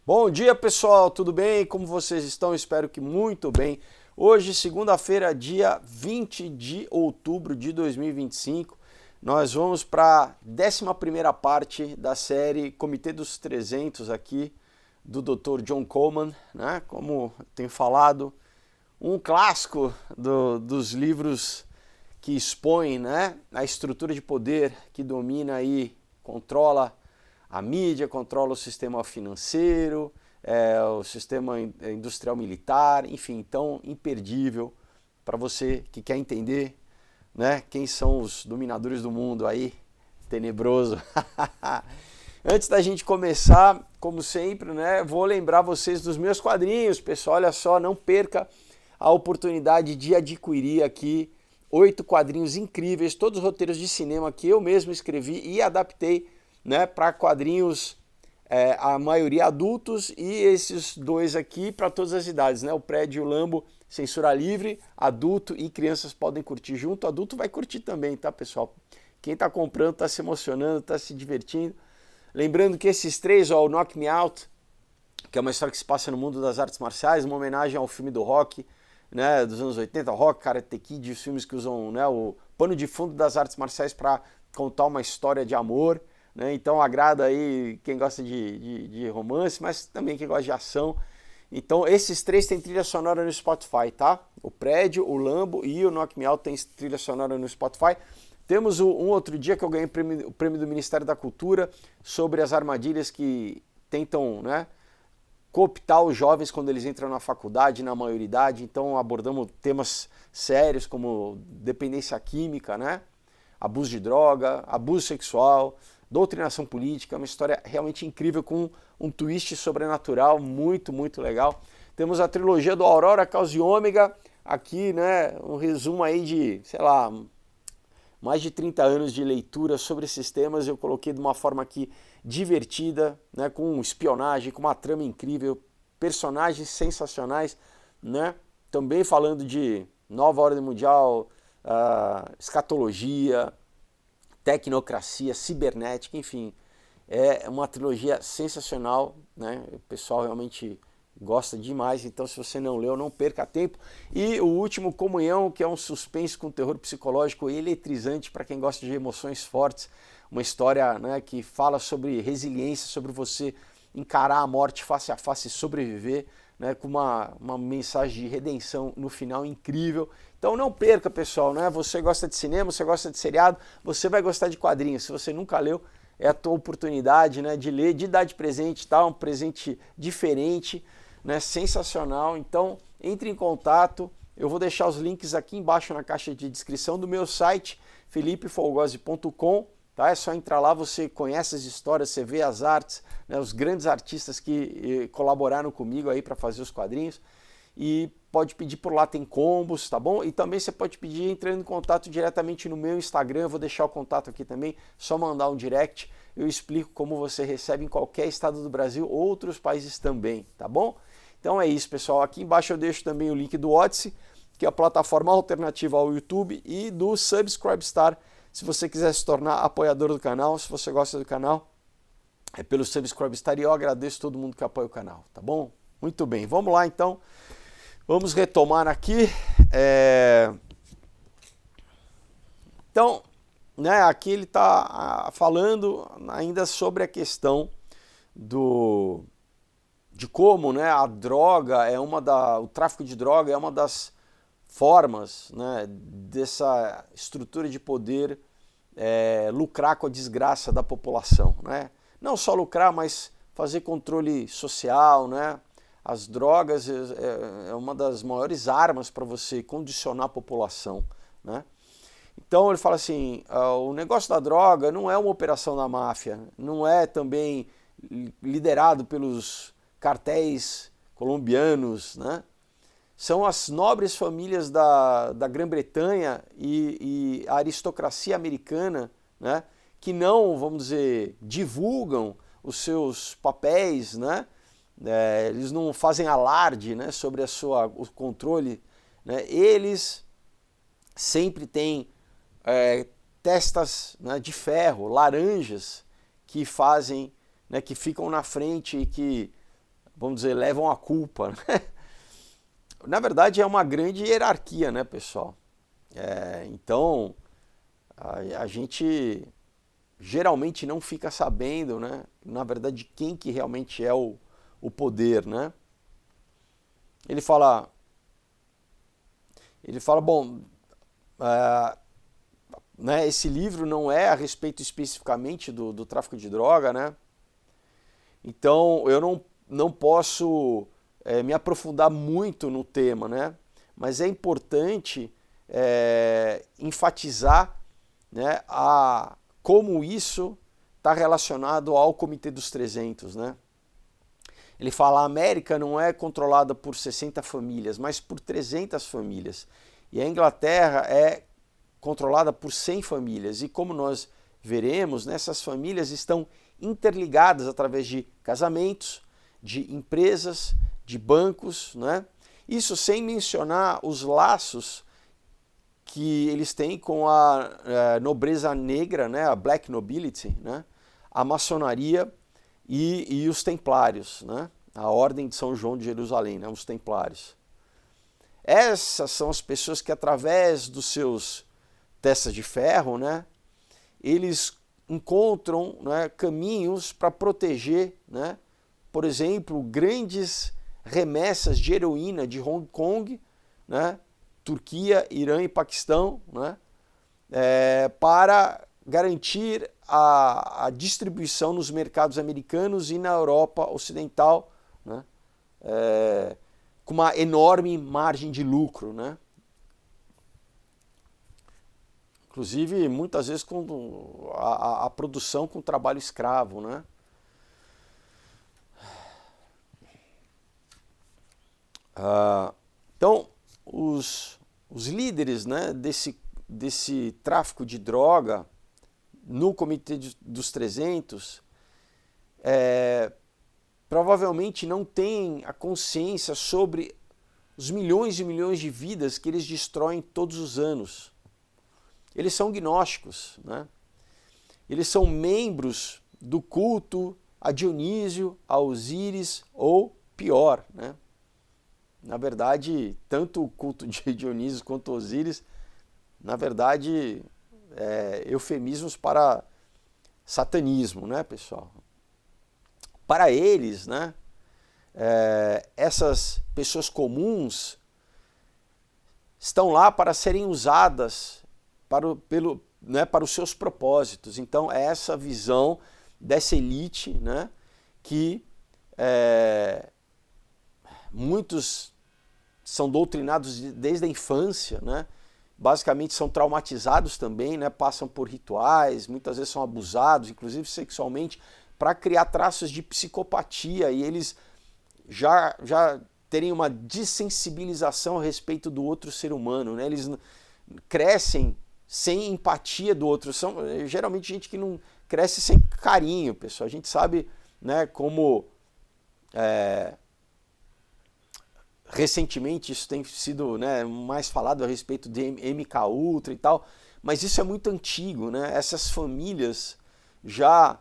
Bom dia, pessoal, tudo bem? Como vocês estão? Espero que muito bem. Hoje, segunda-feira, dia 20 de outubro de 2025, nós vamos para a 11ª parte da série Comitê dos 300 aqui do Dr. John Coleman, né? Como tenho falado, um clássico dos livros que expõem, né, a estrutura de poder que domina e controla a mídia, controla o sistema financeiro, o sistema industrial militar, enfim, tão imperdível para você que quer entender, né, quem são os dominadores do mundo aí, tenebroso. Antes da gente começar, como sempre, né, vou lembrar vocês dos meus quadrinhos, pessoal, olha só, não perca a oportunidade de adquirir aqui 8 quadrinhos incríveis, todos roteiros de cinema que eu mesmo escrevi e adaptei, né, para quadrinhos, a maioria adultos, e esses dois aqui para todas as idades, né? O Prédio e o Lambo, censura livre, adulto e crianças podem curtir junto, adulto vai curtir também, tá, pessoal? Quem está comprando está se emocionando, está se divertindo. Lembrando que esses três, ó, o Knock Me Out, que é uma história que se passa no mundo das artes marciais, uma homenagem ao filme do Rock, né, dos anos 80, Rock, Karate Kid, os filmes que usam, né, o pano de fundo das artes marciais para contar uma história de amor, né? Então agrada aí quem gosta de romance, mas também quem gosta de ação. Então esses três têm trilha sonora no Spotify, tá? O Prédio, o Lambo e o Knock Me Out tem trilha sonora no Spotify. Temos um outro dia que eu ganhei o prêmio do Ministério da Cultura sobre as armadilhas que tentam, né, cooptar os jovens quando eles entram na faculdade, na maioridade. Então abordamos temas sérios como dependência química, né, abuso de droga, abuso sexual, doutrinação política, uma história realmente incrível com um twist sobrenatural muito, muito legal. Temos a trilogia do Aurora, Caos e Ômega, aqui, né, um resumo aí de, sei lá, mais de 30 anos de leitura sobre esses temas, eu coloquei de uma forma aqui divertida, né, com espionagem, com uma trama incrível, personagens sensacionais, né, também falando de nova ordem mundial, escatologia, tecnocracia, cibernética, enfim, é uma trilogia sensacional, né? O pessoal realmente gosta demais, então se você não leu, não perca tempo. E o último, Comunhão, que é um suspense com terror psicológico eletrizante para quem gosta de emoções fortes, uma história, né, que fala sobre resiliência, sobre você encarar a morte face a face e sobreviver, né, com uma mensagem de redenção no final incrível. Então não perca, pessoal, né? Você gosta de cinema, você gosta de seriado, você vai gostar de quadrinhos. Se você nunca leu, é a tua oportunidade, né, de ler, de dar de presente, tá? Um presente diferente, né, sensacional. Então entre em contato, eu vou deixar os links aqui embaixo na caixa de descrição do meu site, felipefolgose.com. Tá? É só entrar lá, você conhece as histórias, você vê as artes, né, os grandes artistas que colaboraram comigo aí para fazer os quadrinhos, e pode pedir por lá, tem combos, tá bom? E também você pode pedir entrando em contato diretamente no meu Instagram, eu vou deixar o contato aqui também, só mandar um direct, eu explico como você recebe em qualquer estado do Brasil, outros países também, tá bom? Então é isso, pessoal, aqui embaixo eu deixo também o link do Odysee, que é a plataforma alternativa ao YouTube, e do Subscribestar, se você quiser se tornar apoiador do canal, se você gosta do canal, é pelo Subscribestar, e eu agradeço todo mundo que apoia o canal, tá bom? Muito bem, vamos lá então, vamos retomar aqui. Então, né, aqui ele está falando ainda sobre a questão de como, né, a droga é o tráfico de droga é uma das formas, né, dessa estrutura de poder lucrar com a desgraça da população, né? Não só lucrar, mas fazer controle social, né? As drogas é uma das maiores armas para você condicionar a população, né? Então ele fala assim, o negócio da droga não é uma operação da máfia, não é também liderado pelos cartéis colombianos, né? São as nobres famílias da Grã-Bretanha e a aristocracia americana, né, que não, vamos dizer, divulgam os seus papéis, né? Eles não fazem alarde, né, sobre o controle, né? Eles sempre têm testas, né, de ferro, laranjas, que fazem, né, que ficam na frente e que vamos dizer, levam a culpa, né? Na verdade é uma grande hierarquia, né, pessoal? Então a gente geralmente não fica sabendo, né, na verdade, quem que realmente é o poder, né? Ele fala, bom, né, esse livro não é a respeito especificamente do tráfico de droga, né? Então eu não posso me aprofundar muito no tema, né? Mas é importante enfatizar, né, como isso está relacionado ao Comitê dos 300, né? Ele fala, a América não é controlada por 60 famílias, mas por 300 famílias. E a Inglaterra é controlada por 100 famílias. E como nós veremos, né, essas famílias estão interligadas através de casamentos, de empresas, de bancos, né? Isso sem mencionar os laços que eles têm com a nobreza negra, né, a Black Nobility, né, a maçonaria e os templários, né, a Ordem de São João de Jerusalém, né, os templários. Essas são as pessoas que, através dos seus testas de ferro, né, eles encontram, né, caminhos para proteger, né, por exemplo, grandes remessas de heroína de Hong Kong, né, Turquia, Irã e Paquistão, né, para garantir a distribuição nos mercados americanos e na Europa Ocidental, né, com uma enorme margem de lucro, né? Inclusive, muitas vezes com a produção com trabalho escravo, né? Então, os líderes, né, desse tráfico de droga no Comitê dos 300 provavelmente não têm a consciência sobre os milhões e milhões de vidas que eles destroem todos os anos. Eles são gnósticos, né? Eles são membros do culto a Dionísio, a Osíris ou pior, né? Na verdade, tanto o culto de Dionísio quanto Osíris, na verdade, eufemismos para satanismo, né, pessoal? Para eles, né, essas pessoas comuns estão lá para serem usadas para os seus propósitos. Então, é essa visão dessa elite, né, que muitos são doutrinados desde a infância, né? Basicamente são traumatizados também, né? Passam por rituais, muitas vezes são abusados, inclusive sexualmente, para criar traços de psicopatia e eles já terem uma dessensibilização a respeito do outro ser humano, né? Eles crescem sem empatia do outro, são geralmente gente que não cresce sem carinho, pessoal. A gente sabe, né, como recentemente isso tem sido, né, mais falado a respeito de MK Ultra e tal, mas isso é muito antigo, né? Essas famílias já,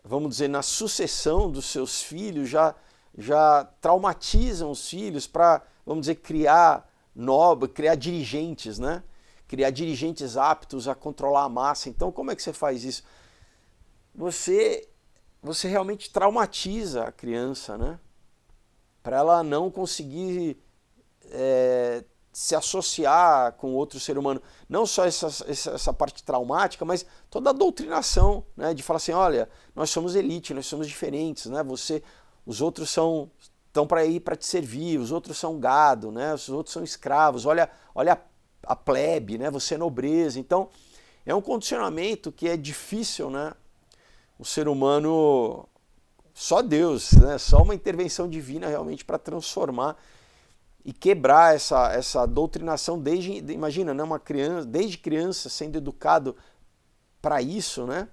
vamos dizer, na sucessão dos seus filhos, já traumatizam os filhos para, vamos dizer, criar dirigentes, né? Criar dirigentes aptos a controlar a massa. Então, como é que você faz isso? Você realmente traumatiza a criança, né? Para ela não conseguir se associar com outro ser humano. Não só essa parte traumática, mas toda a doutrinação, né, de falar assim, olha, nós somos elite, nós somos diferentes, né, os outros estão para ir para te servir, os outros são gado, né, os outros são escravos, olha a plebe, né, você é nobreza. Então, é um condicionamento que é difícil, né, o ser humano... Só Deus, né? Só uma intervenção divina realmente para transformar e quebrar essa doutrinação imagina, né? Uma criança, desde criança sendo educado para isso, né?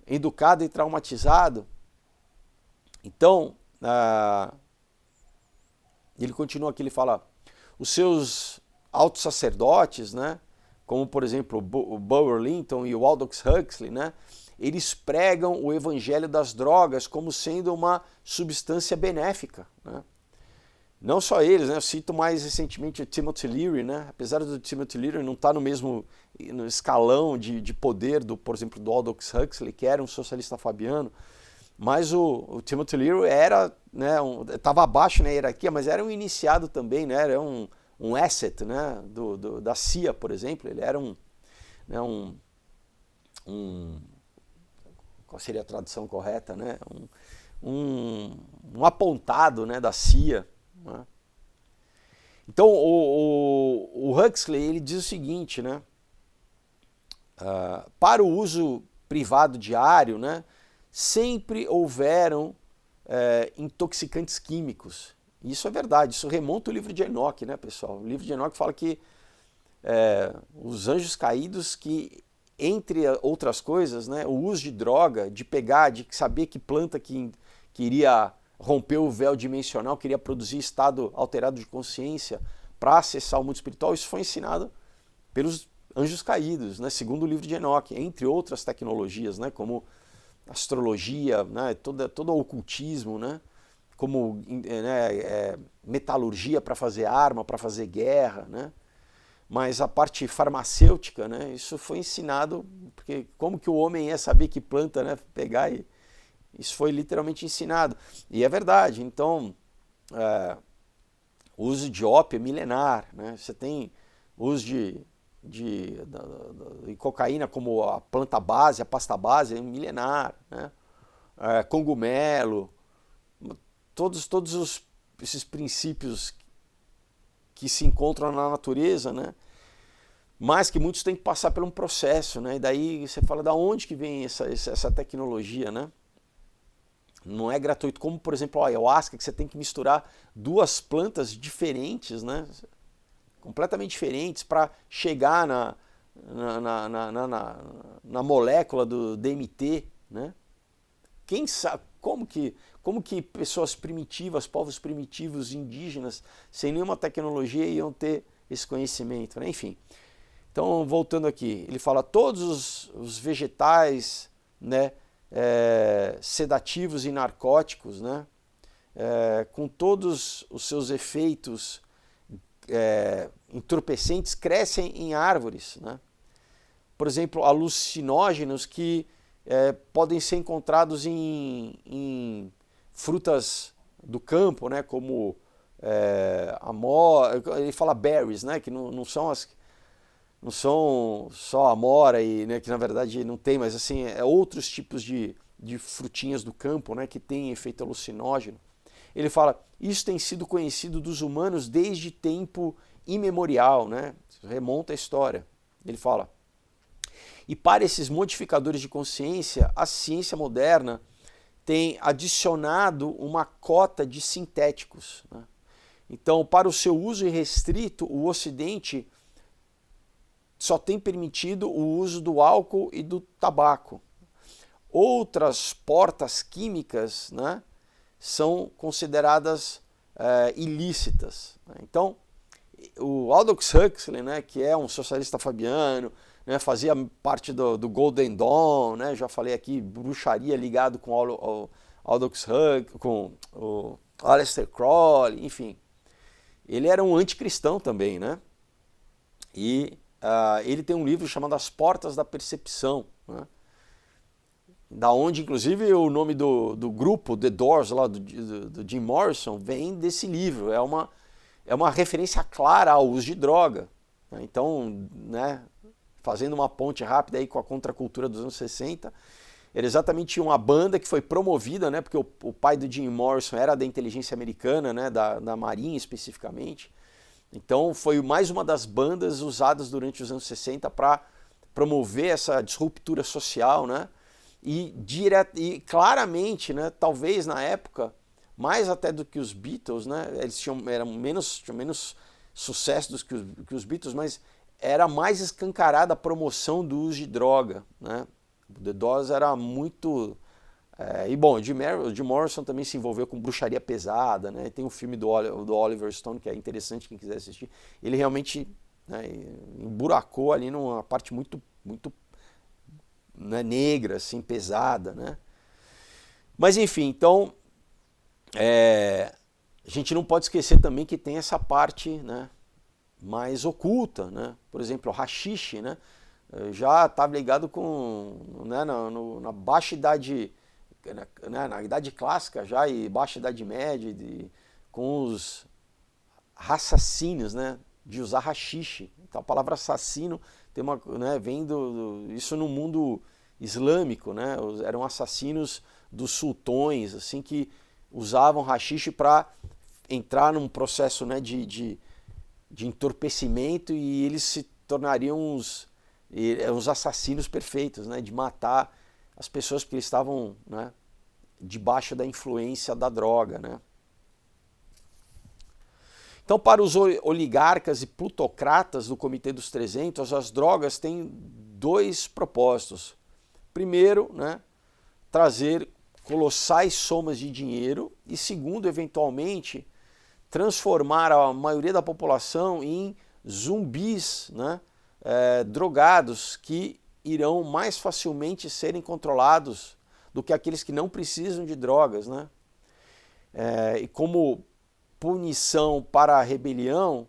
Educado e traumatizado. Então, ele continua aqui, ele fala, os seus altos sacerdotes, né? Como por exemplo o Bulwer Lytton e o Aldous Huxley, né? eles pregam o evangelho das drogas como sendo uma substância benéfica, né? Não só eles, né? Eu cito mais recentemente o Timothy Leary, né? Apesar do Timothy Leary não estar no mesmo no escalão de poder, por exemplo, do Aldous Huxley, que era um socialista fabiano, mas o Timothy Leary era, né, estava abaixo na hierarquia, mas era um iniciado também, né? Era um asset, né? Da CIA, por exemplo. Ele era né, qual seria a tradução correta, né? Um apontado, né, da CIA. Né? Então o Huxley ele diz o seguinte, né? Para o uso privado diário, né, sempre houveram intoxicantes químicos. Isso é verdade, isso remonta ao livro de Enoque, né, pessoal? O livro de Enoque fala que os anjos caídos, que entre outras coisas, né, o uso de droga, de pegar, de saber que planta que iria romper o véu dimensional, queria produzir estado alterado de consciência para acessar o mundo espiritual, isso foi ensinado pelos anjos caídos, né, segundo o livro de Enoque, entre outras tecnologias, né, como astrologia, né, todo o ocultismo, né, como metalurgia para fazer arma, para fazer guerra, né, mas a parte farmacêutica, né, isso foi ensinado, porque como que o homem ia saber que planta, né, pegar e isso foi literalmente ensinado. E é verdade, então, o uso de ópio é milenar, né? Você tem uso de cocaína como a planta base, a pasta base, é milenar, né? Cogumelo, todos esses princípios que se encontram na natureza, né? Mas que muitos têm que passar por um processo, né? E daí você fala, da onde que vem essa tecnologia, né? Não é gratuito, como por exemplo a ayahuasca, que você tem que misturar duas plantas diferentes, né? Completamente diferentes, para chegar na molécula do DMT, né? Quem sabe, como que pessoas primitivas, povos primitivos, indígenas, sem nenhuma tecnologia iam ter esse conhecimento, né? Enfim, então voltando aqui, ele fala todos os vegetais, né? Sedativos e narcóticos, né? Com todos os seus efeitos entorpecentes, crescem em árvores, né? Por exemplo, alucinógenos que podem ser encontrados em frutas do campo, né? Como ele fala berries, né? Que não são só a amora, né, que na verdade não tem, mas assim, outros tipos de frutinhas do campo, né, que têm efeito alucinógeno. Ele fala, isso tem sido conhecido dos humanos desde tempo imemorial, né, remonta a história. Ele fala, e para esses modificadores de consciência, a ciência moderna tem adicionado uma cota de sintéticos, né? Então, para o seu uso irrestrito, o Ocidente só tem permitido o uso do álcool e do tabaco. Outras portas químicas, né, são consideradas ilícitas. Então, o Aldous Huxley, né, que é um socialista fabiano, né, fazia parte do Golden Dawn, né, já falei aqui, bruxaria ligado com o Aldous Huxley, com o Aleister Crowley, enfim. Ele era um anticristão também, né? E ele tem um livro chamado As Portas da Percepção, né? Da onde, inclusive, o nome do grupo, The Doors, lá do Jim Morrison, vem desse livro. É uma referência clara ao uso de droga. Né? Então, né, fazendo uma ponte rápida aí com a contracultura dos anos 60, era exatamente uma banda que foi promovida, né, porque o pai do Jim Morrison era da inteligência americana, né, da Marinha especificamente. Então foi mais uma das bandas usadas durante os anos 60 para promover essa disruptura social, né? E claramente, né, talvez na época, mais até do que os Beatles, né? Eles tinham menos sucesso do que os Beatles, mas era mais escancarada a promoção do uso de droga, né? O The Doors era muito... e bom, o Jim Morrison também se envolveu com bruxaria pesada, né? Tem um filme do Oliver Stone que é interessante, quem quiser assistir. Ele realmente, né, emburacou ali numa parte muito, muito né, negra, assim, pesada, né? Mas enfim, então a gente não pode esquecer também que tem essa parte, né, mais oculta, né? Por exemplo, o haxixe, né? Já estava ligado com, né, na baixa idade, né, na idade clássica já e baixa idade média, com os assassinos, né, de usar haxixe. Então a palavra assassino tem uma, né, vem isso no mundo islâmico, né? Eram assassinos dos sultões, assim, que usavam haxixe para entrar num processo, né, de entorpecimento, e eles se tornariam os assassinos perfeitos, né, de matar as pessoas porque eles estavam, né, debaixo da influência da droga, né? Então, para os oligarcas e plutocratas do Comitê dos 300, as drogas têm dois propósitos. Primeiro, né, trazer colossais somas de dinheiro, e segundo, eventualmente, transformar a maioria da população em zumbis, né, drogados, que irão mais facilmente serem controlados do que aqueles que não precisam de drogas, né? E como punição para a rebelião,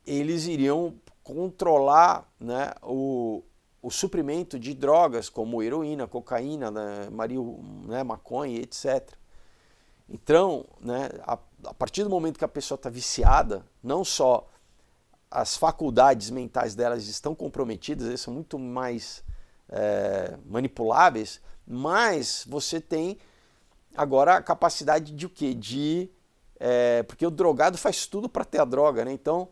eles iriam controlar, né, o suprimento de drogas como heroína, cocaína, né, maconha, etc. Então, né, a partir do momento que a pessoa está viciada, não só as faculdades mentais delas estão comprometidas, elas são muito mais manipuláveis, mas você tem agora a capacidade de o quê? Porque o drogado faz tudo para ter a droga, né? Então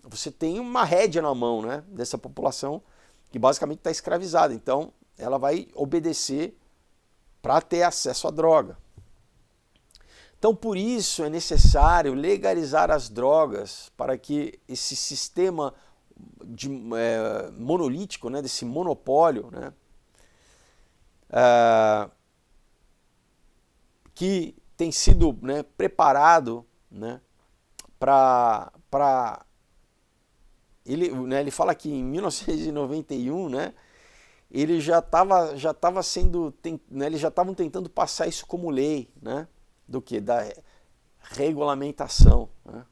você tem uma rédea na mão, né, dessa população que basicamente está escravizada. Então ela vai obedecer para ter acesso à droga. Então por isso é necessário legalizar as drogas, para que esse sistema monolítico, né, desse monopólio, né, que tem sido, né, preparado, né, para ele fala que em 1991, né, ele já estava sendo, né, eles já estavam tentando passar isso como lei, né, do que? Da regulamentação, né?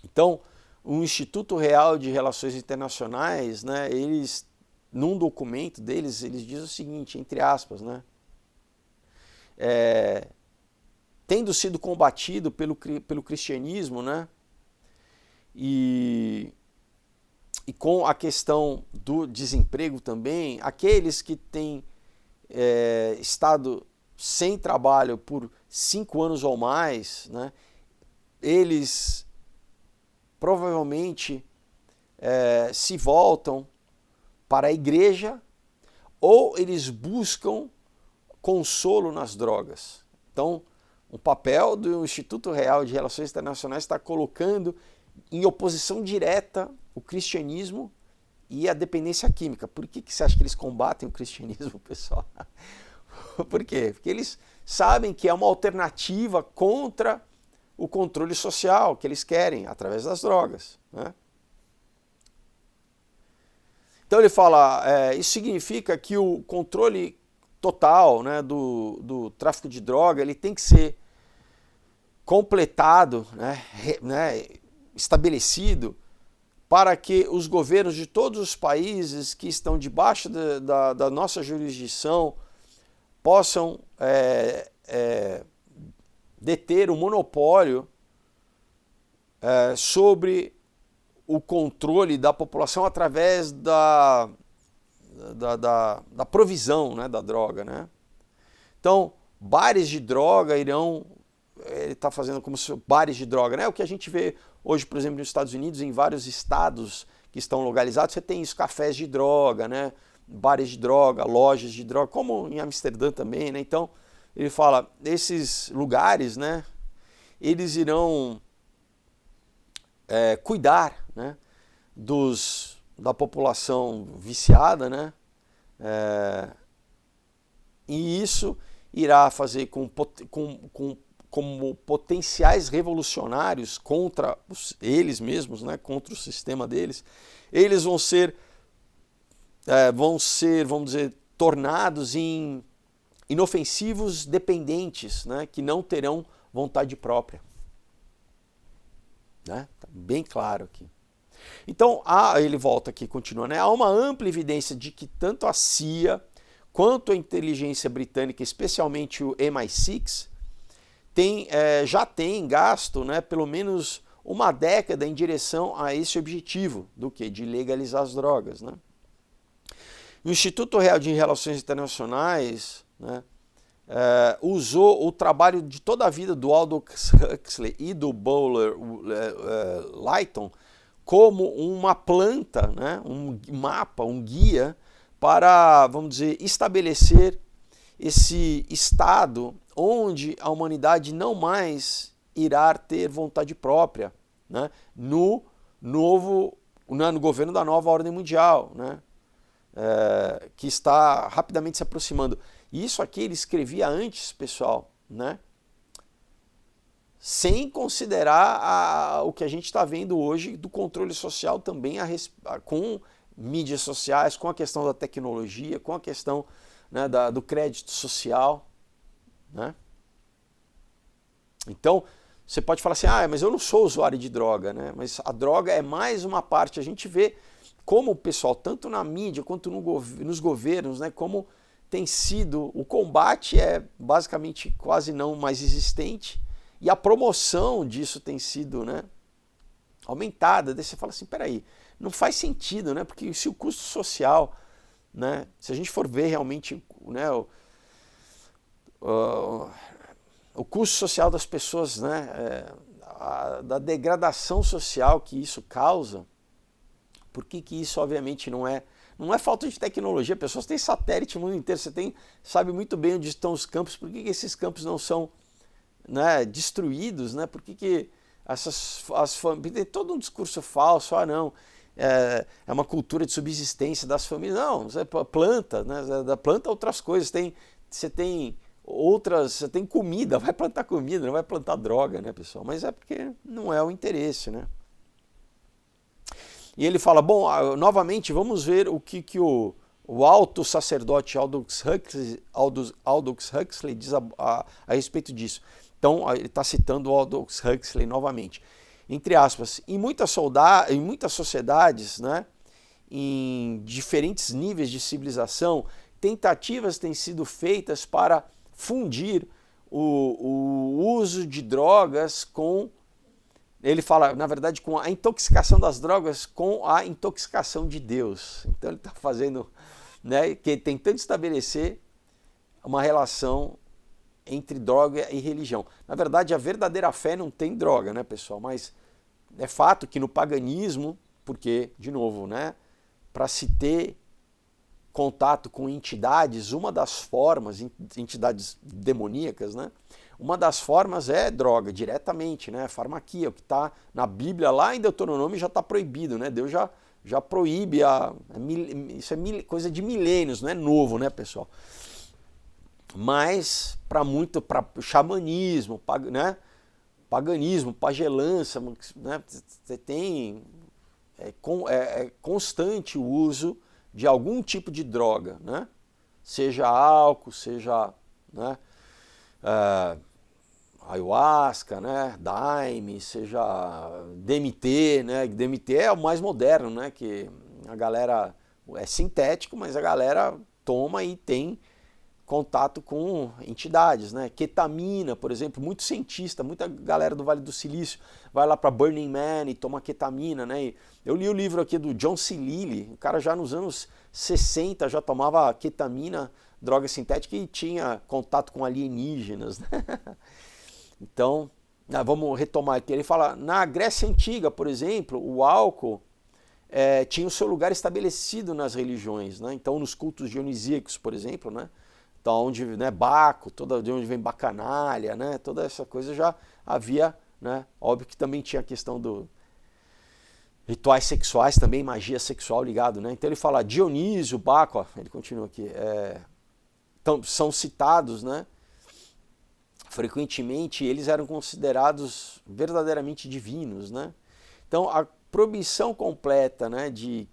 Então, o Instituto Real de Relações Internacionais, né, eles, num documento deles, eles dizem o seguinte, entre aspas, né, tendo sido combatido pelo cristianismo, né, e com a questão do desemprego também, aqueles que têm estado sem trabalho por 5 anos ou mais, né, eles provavelmente se voltam para a igreja, ou eles buscam consolo nas drogas. Então, o papel do Instituto Real de Relações Internacionais está colocando em oposição direta o cristianismo e a dependência química. Por que você acha que eles combatem o cristianismo, pessoal? Por quê? Porque eles sabem que é uma alternativa contra o controle social que eles querem através das drogas, né? Então ele fala, isso significa que o controle total, né, do tráfico de droga, ele tem que ser completado, né, estabelecido, para que os governos de todos os países que estão debaixo da nossa jurisdição possam deter o monopólio sobre o controle da população através da provisão, né, da droga, né? Então, bares de droga irão... Ele está fazendo como se bares de droga, né? O que a gente vê hoje, por exemplo, nos Estados Unidos, em vários estados que estão localizados, você tem isso, cafés de droga, né? Bares de droga, lojas de droga, como em Amsterdã também, né? Então, ele fala, esses lugares, né, eles irão cuidar, né, da população viciada, né? E isso irá fazer com como potenciais revolucionários contra eles mesmos, né, contra o sistema deles, eles vão ser, vamos dizer, tornados em inofensivos dependentes, né, que não terão vontade própria. Né? Tá bem claro aqui. Então, ele volta aqui, continua, né? Há uma ampla evidência de que tanto a CIA quanto a inteligência britânica, especialmente o MI6, já tem gasto, né, pelo menos uma década em direção a esse objetivo, do que? De legalizar as drogas. Né? O Instituto Real de Relações Internacionais, né, usou o trabalho de toda a vida do Aldous Huxley e do Bowler Lytton como uma planta, né, um mapa, um guia para, vamos dizer, estabelecer esse estado onde a humanidade não mais irá ter vontade própria, né, no governo da nova ordem mundial, né, que está rapidamente se aproximando. Isso aqui ele escrevia antes, pessoal, né, sem considerar o que a gente está vendo hoje do controle social também com mídias sociais, com a questão da tecnologia, com a questão, né, do crédito social. Né? Então, você pode falar assim, mas eu não sou usuário de droga, né? Mas a droga é mais uma parte. A gente vê como o pessoal, tanto na mídia quanto nos governos, né, como tem sido, o combate é basicamente quase não mais existente, e a promoção disso tem sido, né, aumentada. Daí você fala assim, peraí, não faz sentido, né? Porque se o custo social, né, se a gente for ver realmente, né, o custo social das pessoas, né, da degradação social que isso causa, por que isso obviamente não é falta de tecnologia? Pessoas têm satélite no mundo inteiro, você sabe muito bem onde estão os campos, por que esses campos não são, né, destruídos, né? Por que as famílias, tem todo um discurso falso, não, é uma cultura de subsistência das famílias. Não, você planta, né? Planta outras coisas, você tem comida, vai plantar comida, não vai plantar droga, né, pessoal? Mas é porque não é o interesse, né? E ele fala, bom, novamente, vamos ver o que o alto sacerdote Aldous Huxley diz a respeito disso. Então, ele está citando o Aldous Huxley novamente. Entre aspas, em muitas sociedades, né, em diferentes níveis de civilização, tentativas têm sido feitas para fundir o uso de drogas com, ele fala, na verdade, com a intoxicação das drogas com a intoxicação de Deus. Então ele está fazendo, né, tentando estabelecer uma relação entre droga e religião. Na verdade, a verdadeira fé não tem droga, né, pessoal? Mas é fato que no paganismo, porque, de novo, né, para se ter contato com entidades, uma das formas, entidades demoníacas, né, uma das formas é droga, diretamente, né, farmaquia, o que está na Bíblia, lá em Deuteronômio já está proibido, né, Deus já proíbe, isso é coisa de milênios, não é novo, né, pessoal? Mas para xamanismo, né, paganismo, pagelança, né, você tem constante o uso de algum tipo de droga, né, seja álcool, seja, né, ayahuasca, né, daime, seja DMT, né, DMT é o mais moderno, né, que a galera é sintético, mas a galera toma e tem contato com entidades, né? Ketamina, por exemplo, muito cientista, muita galera do Vale do Silício vai lá para Burning Man e toma ketamina, né? E eu li o livro aqui do John C. Lilly, o cara já nos anos 60 já tomava ketamina, droga sintética, e tinha contato com alienígenas, né? Então, vamos retomar aqui. Ele fala, na Grécia Antiga, por exemplo, o álcool tinha o seu lugar estabelecido nas religiões, né? Então, nos cultos dionisíacos, por exemplo, né? Então, onde, né, Baco, de onde vem Bacanalha, né, toda essa coisa já havia, né, óbvio que também tinha a questão do rituais sexuais também, magia sexual ligado, né? Então ele fala Dionísio, Baco, ó, ele continua aqui, então, são citados, né, frequentemente eles eram considerados verdadeiramente divinos, né? Então a proibição completa, né, de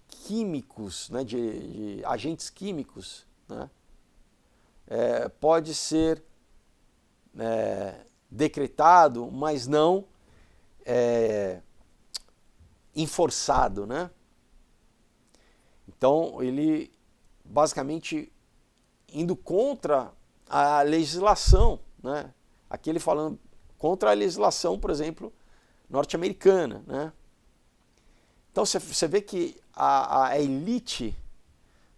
químicos, né, de agentes químicos, né, pode ser decretado, mas não enforçado, né? Então ele basicamente indo contra a legislação, né? Aqui ele falando contra a legislação, por exemplo, norte-americana, né? Então você vê que a elite,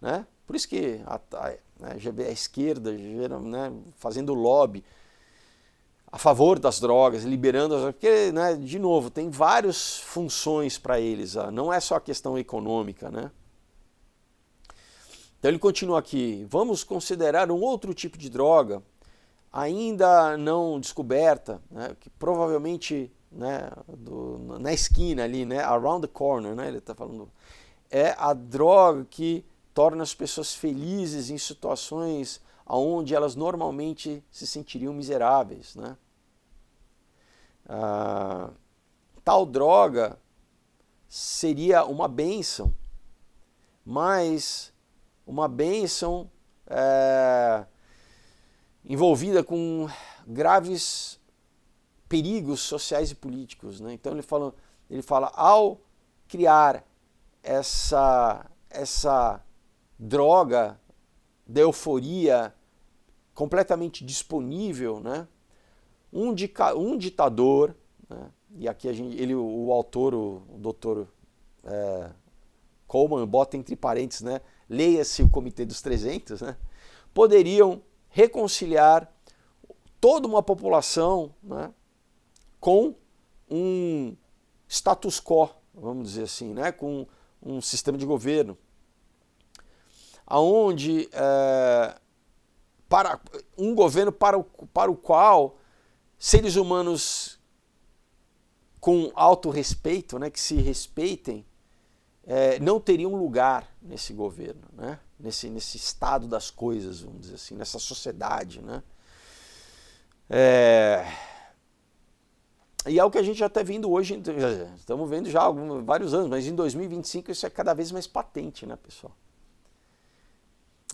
né? Por isso que a esquerda, né, fazendo lobby a favor das drogas, liberando as drogas, porque, né, de novo, tem várias funções para eles, não é só a questão econômica, né? Então ele continua aqui, vamos considerar um outro tipo de droga, ainda não descoberta, né, que provavelmente, né, na esquina ali, né, around the corner, né, ele está falando, é a droga que torna as pessoas felizes em situações onde elas normalmente se sentiriam miseráveis, né? Tal droga seria uma bênção, mas uma bênção envolvida com graves perigos sociais e políticos, né? Então ele fala ao criar essa droga da euforia completamente disponível, né? Um ditador, né? E aqui o autor, o doutor Coleman, bota entre parênteses, né? Leia-se o Comitê dos 300, né? Poderiam reconciliar toda uma população, né, com um status quo, vamos dizer assim, né, com um sistema de governo, aonde para um governo para o qual seres humanos com alto respeito, né, que se respeitem, não teriam lugar nesse governo, né, nesse estado das coisas, vamos dizer assim, nessa sociedade, né. E é o que a gente já está vendo hoje, estamos vendo já há vários anos, mas em 2025 isso é cada vez mais patente, né, pessoal?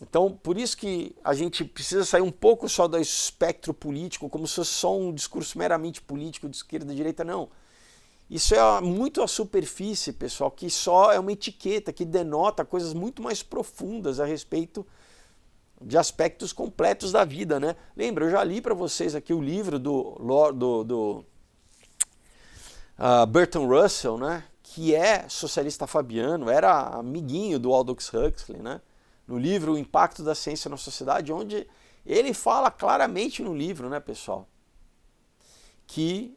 Então, por isso que a gente precisa sair um pouco só do espectro político, como se fosse só um discurso meramente político de esquerda e direita, não. Isso é muito a superfície, pessoal, que só é uma etiqueta que denota coisas muito mais profundas a respeito de aspectos completos da vida, né? Lembra, eu já li para vocês aqui o livro do Bertrand Russell, né? Que é socialista fabiano, era amiguinho do Aldous Huxley, né? No livro O Impacto da Ciência na Sociedade, onde ele fala claramente no livro, né, pessoal, que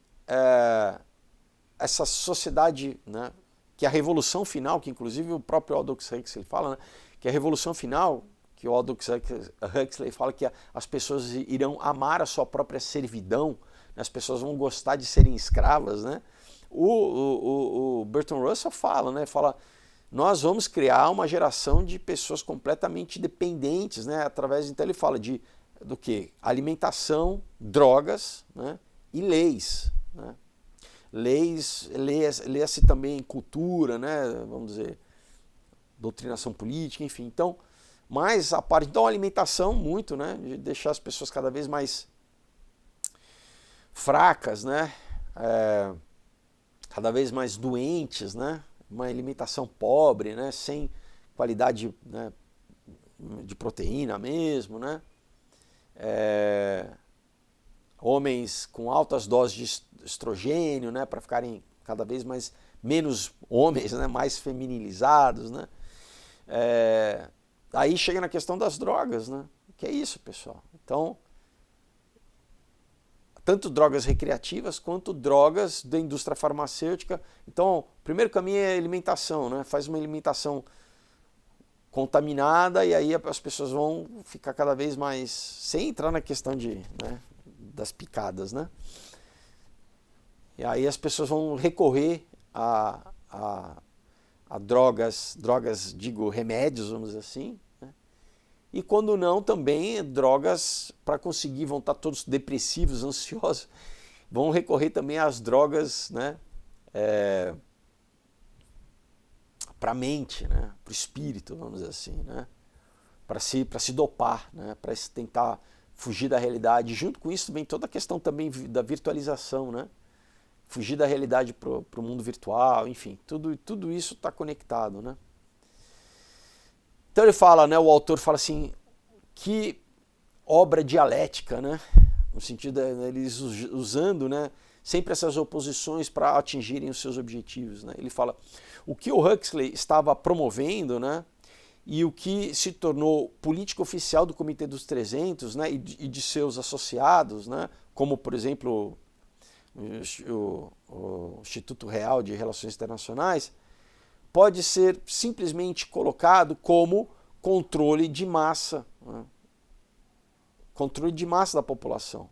essa sociedade, né, que a revolução final, que inclusive o próprio Aldous Huxley fala, né, que a revolução final, que o Aldous Huxley fala que as pessoas irão amar a sua própria servidão, né, as pessoas vão gostar de serem escravas, né? O Bertrand Russell fala, né, nós vamos criar uma geração de pessoas completamente dependentes, né, através, então ele fala do que? Alimentação, drogas, né, e leis, né? Leis, leia-se também cultura, né, vamos dizer, doutrinação política, enfim. Então, mas a parte, então, alimentação muito, né, de deixar as pessoas cada vez mais fracas, né, cada vez mais doentes, né, uma alimentação pobre, né, sem qualidade, né, de proteína mesmo, né, homens com altas doses de estrogênio, né, para ficarem cada vez menos homens, né, mais feminilizados, né. Aí chega na questão das drogas, né, que é isso, pessoal. Então, tanto drogas recreativas quanto drogas da indústria farmacêutica. Então, o primeiro caminho é a alimentação, né? Faz uma alimentação contaminada e aí as pessoas vão ficar cada vez mais, sem entrar na questão né, das picadas, né? E aí as pessoas vão recorrer a drogas, digo, remédios, vamos dizer assim, né? e quando não, também drogas para conseguir, vão estar todos depressivos, ansiosos, vão recorrer também às drogas, né, para a mente, né, para o espírito, vamos dizer assim, né, para se dopar, né, para tentar fugir da realidade. Junto com isso vem toda a questão também da virtualização, né, fugir da realidade para o mundo virtual, enfim, tudo isso está conectado, né. Então ele fala, né, o autor fala assim, que obra dialética, né, no sentido de eles usando, né, sempre essas oposições para atingirem os seus objetivos, né. Ele fala, o que o Huxley estava promovendo, né, e o que se tornou política oficial do Comitê dos 300, né, e de seus associados, né, como, por exemplo, o Instituto Real de Relações Internacionais, pode ser simplesmente colocado como controle de massa, né? Controle de massa da população.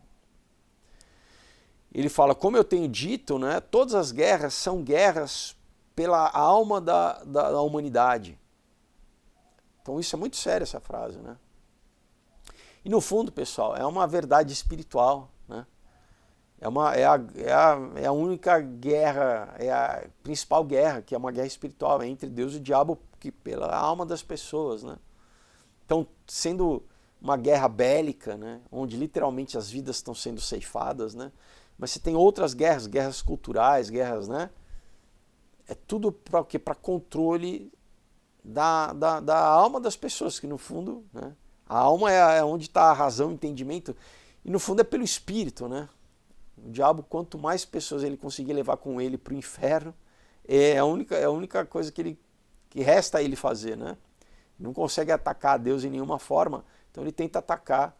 Ele fala, como eu tenho dito, né, todas as guerras são guerras pela alma da humanidade. Então isso é muito sério, essa frase, né? E no fundo, pessoal, é uma verdade espiritual, né? É a única guerra, é a principal guerra, que é uma guerra espiritual, é entre Deus e o diabo, que pela alma das pessoas, né? Então, sendo uma guerra bélica, né, onde literalmente as vidas estão sendo ceifadas, né? Mas você tem outras guerras, guerras culturais, guerras, né? É tudo para o quê? Para controle da alma das pessoas, que no fundo, né, a alma é onde está a razão, o entendimento, e no fundo é pelo espírito, né? O diabo, quanto mais pessoas ele conseguir levar com ele para o inferno, é a única coisa que resta a ele fazer, né? Não consegue atacar a Deus em nenhuma forma, então ele tenta atacar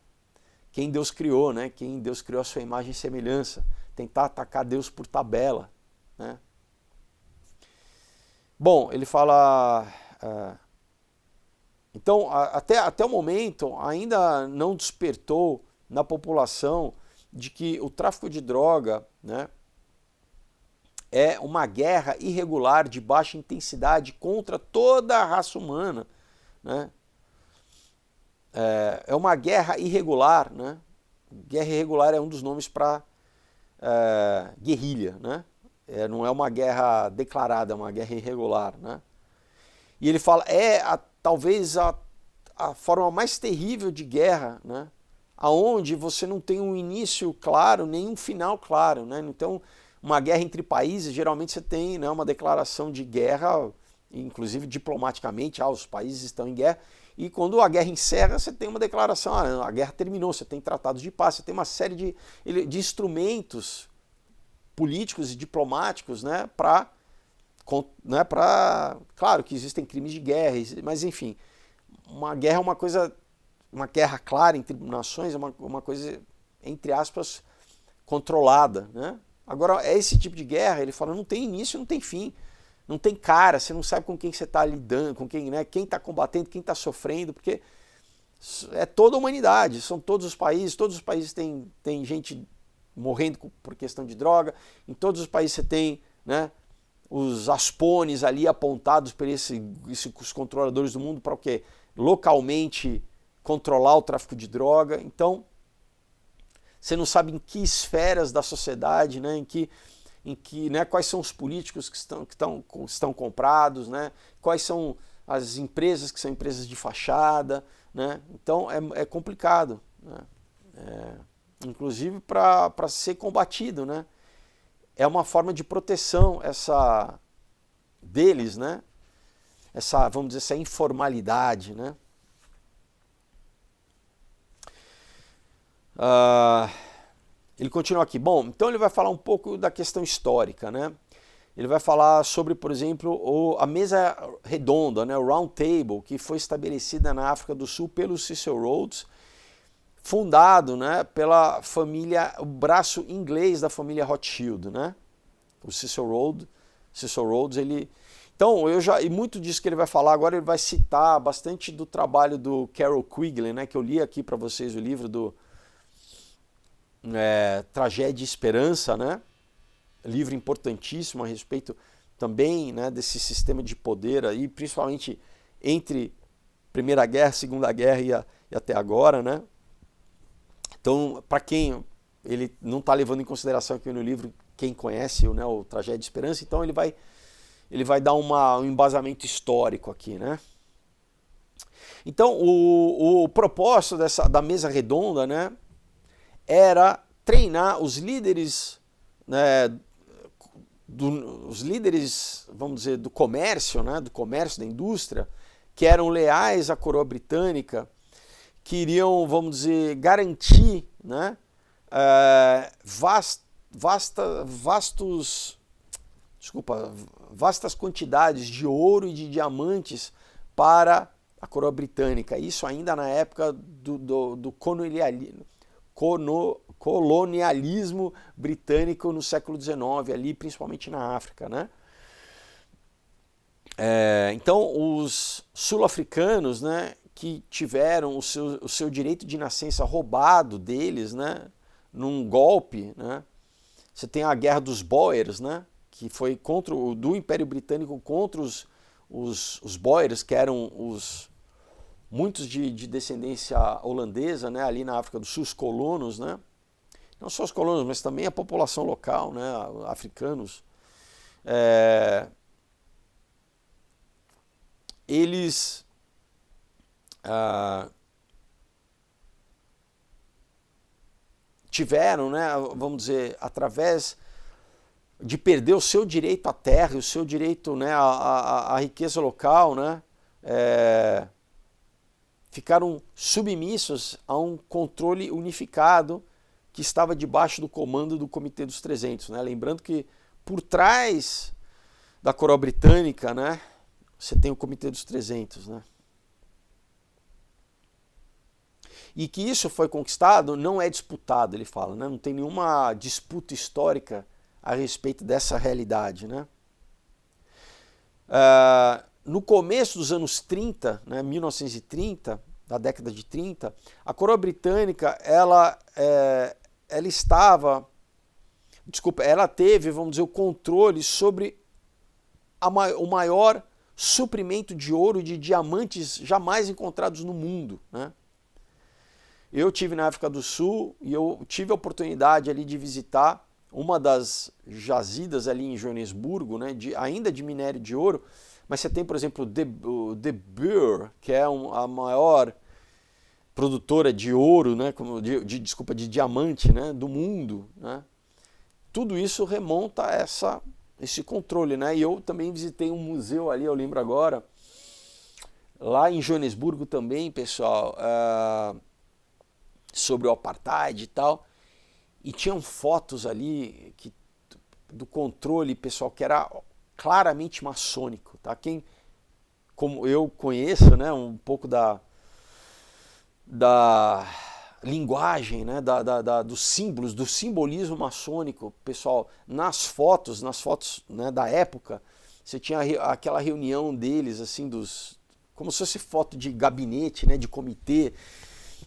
quem Deus criou, né? Quem Deus criou a sua imagem e semelhança, tentar atacar Deus por tabela, né? Bom, ele fala, então até o momento ainda não despertou na população de que o tráfico de droga, né, é uma guerra irregular de baixa intensidade contra toda a raça humana, né? É uma guerra irregular, né? Guerra irregular é um dos nomes para guerrilha, né? Não é uma guerra declarada, é uma guerra irregular, né? E ele fala, talvez a forma mais terrível de guerra, né? Aonde você não tem um início claro, nem um final claro, né? Então, uma guerra entre países, geralmente você tem, né, uma declaração de guerra, inclusive diplomaticamente, os países estão em guerra, e quando a guerra encerra, você tem uma declaração, a guerra terminou, você tem tratados de paz, você tem uma série de instrumentos políticos e diplomáticos, né, claro que existem crimes de guerra, mas enfim, uma guerra é uma coisa, uma guerra clara entre nações é uma coisa, entre aspas, controlada, né? Agora, esse tipo de guerra, ele fala, não tem início, não tem fim, não tem cara, você não sabe com quem você está lidando, com quem, né, quem está combatendo, quem está sofrendo, porque é toda a humanidade, são todos os países têm gente morrendo por questão de droga, em todos os países você tem, né, os aspones ali apontados por os controladores do mundo para o quê? Localmente controlar o tráfico de droga. Então, você não sabe em que esferas da sociedade, né, né, quais são os políticos que estão comprados, né, quais são as empresas que são empresas de fachada, né, então é complicado, né, inclusive para ser combatido, né, é uma forma de proteção deles, né, vamos dizer, essa informalidade, né. Ele continua aqui. Bom, então ele vai falar um pouco da questão histórica, né? Ele vai falar sobre, por exemplo, a mesa redonda, né, o Round Table, que foi estabelecida na África do Sul pelo Cecil Rhodes, fundado, né, pela família, o braço inglês da família Rothschild, né? O Cecil Rhodes, ele... Então, e muito disso que ele vai falar agora, ele vai citar bastante do trabalho do Carol Quigley, né, que eu li aqui para vocês o livro do Tragédia e Esperança, né? Livro importantíssimo a respeito também, né, desse sistema de poder aí, principalmente entre Primeira Guerra, Segunda Guerra e até agora, né? Então, para quem ele não está levando em consideração aqui no livro, quem conhece, né, o Tragédia de Esperança, então ele vai dar um embasamento histórico aqui, né? Então, o propósito da mesa redonda, né, era treinar os líderes, né, os líderes, vamos dizer, do comércio, né, da indústria, que eram leais à coroa britânica, que iriam, vamos dizer, garantir, né, vastas quantidades de ouro e de diamantes para a coroa britânica. Isso ainda na época do colonialismo britânico no século XIX, ali principalmente na África, né? Então os sul-africanos, né, que tiveram o seu direito de nascença roubado deles, né, num golpe, né? Você tem a Guerra dos Boers, né, que foi do Império Britânico contra os Boers, que eram muitos de descendência holandesa, né, ali na África do Sul, os colonos, né? Não só os colonos, mas também a população local, né, africanos. Eles tiveram, né, vamos dizer, através de perder o seu direito à terra, o seu direito, né, à riqueza local, né, ficaram submissos a um controle unificado que estava debaixo do comando do Comitê dos 300. Né? Lembrando que por trás da coroa britânica, né, você tem o Comitê dos 300. Né? E que isso foi conquistado não é disputado, ele fala, né? Não tem nenhuma disputa histórica a respeito dessa realidade. Né? No começo dos anos 30, né, 1930, da década de 30, a coroa britânica ela teve, vamos dizer, o controle sobre o maior suprimento de ouro e de diamantes jamais encontrados no mundo. Né? Eu tive na África do Sul e eu tive a oportunidade ali de visitar uma das jazidas ali em Joanesburgo, né, ainda de minério de ouro, mas você tem, por exemplo, o De Beer, que é a maior produtora de ouro, né, de diamante, né, do mundo. Né? Tudo isso remonta a esse controle. Né? E eu também visitei um museu ali, eu lembro agora, lá em Joanesburgo também, pessoal, sobre o apartheid e tal, e tinham fotos ali do controle, pessoal, que era claramente maçônico. Tá? Como eu conheço, né, um pouco da linguagem, né, dos símbolos, do simbolismo maçônico, pessoal, nas fotos, né, da época, você tinha aquela reunião deles, assim, como se fosse foto de gabinete, né, de comitê,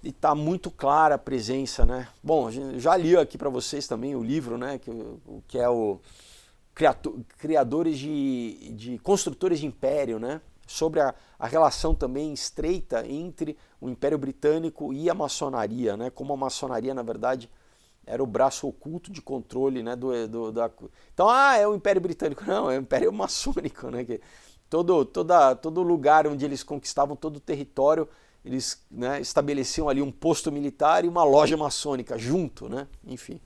e tá muito clara a presença, né? Bom, já li aqui para vocês também o livro, né, que é o Criadores de Construtores de Império, né? Sobre a relação também estreita entre o Império Britânico e a maçonaria, né? Como a maçonaria, na verdade, era o braço oculto de controle, né? Então, é o Império Britânico. Não, é o Império Maçônico, né? Que todo lugar onde eles conquistavam todo o território, eles, né, estabeleciam ali um posto militar e uma loja maçônica junto, né? Enfim.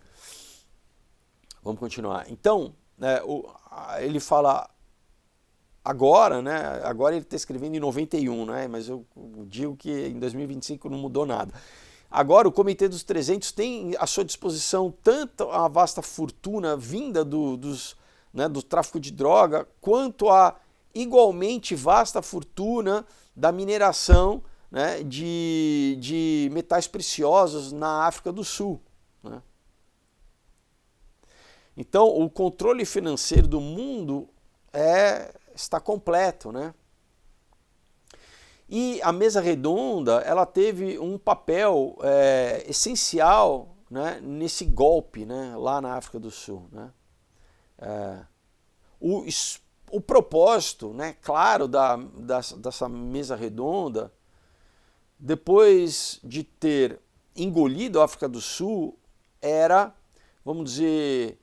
Vamos continuar. Então, né, ele fala agora, né? Agora ele está escrevendo em 91, né? Mas eu digo que em 2025 não mudou nada. Agora o Comitê dos 300 tem à sua disposição tanto a vasta fortuna vinda do tráfico de droga, quanto a igualmente vasta fortuna da mineração, né, de metais preciosos na África do Sul. Né? Então, o controle financeiro do mundo está completo. Né? E a mesa redonda ela teve um papel essencial, né, nesse golpe, né, lá na África do Sul. Né? O propósito, né, claro, dessa mesa redonda, depois de ter engolido a África do Sul, era, vamos dizer,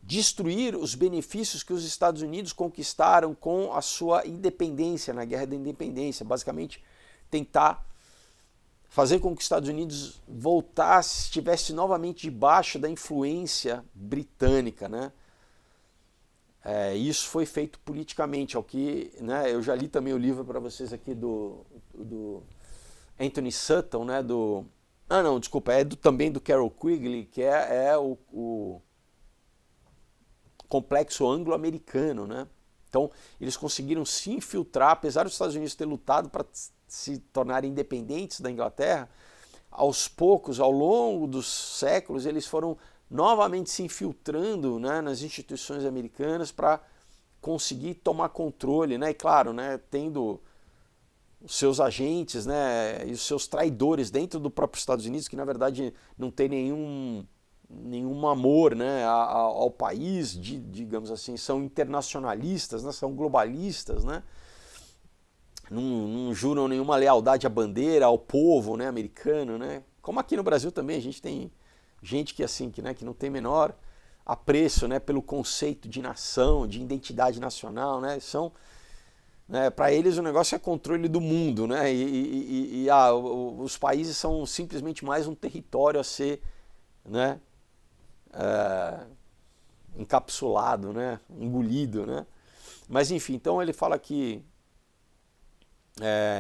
destruir os benefícios que os Estados Unidos conquistaram com a sua independência, na Guerra da Independência. Basicamente, tentar fazer com que os Estados Unidos voltasse, estivesse novamente debaixo da influência britânica, né? Isso foi feito politicamente, ao que, né, eu já li também o livro para vocês aqui do Anthony Sutton, né, também do Carroll Quigley, que é o complexo anglo-americano, né? Então, eles conseguiram se infiltrar, apesar dos Estados Unidos ter lutado para se tornarem independentes da Inglaterra, aos poucos, ao longo dos séculos, eles foram novamente se infiltrando, né, nas instituições americanas para conseguir tomar controle, né? E claro, né, tendo os seus agentes, né, e os seus traidores dentro do próprio Estados Unidos, que na verdade não tem nenhum amor, né, ao país, digamos assim, são internacionalistas, né, são globalistas, né, não juram nenhuma lealdade à bandeira, ao povo, né, americano, né, como aqui no Brasil também a gente tem gente que assim, que não tem menor apreço, né, pelo conceito de nação, de identidade nacional, né, para eles o negócio é controle do mundo, né, os países são simplesmente mais um território a ser, né, encapsulado, né, engolido, né. Mas enfim, então ele fala que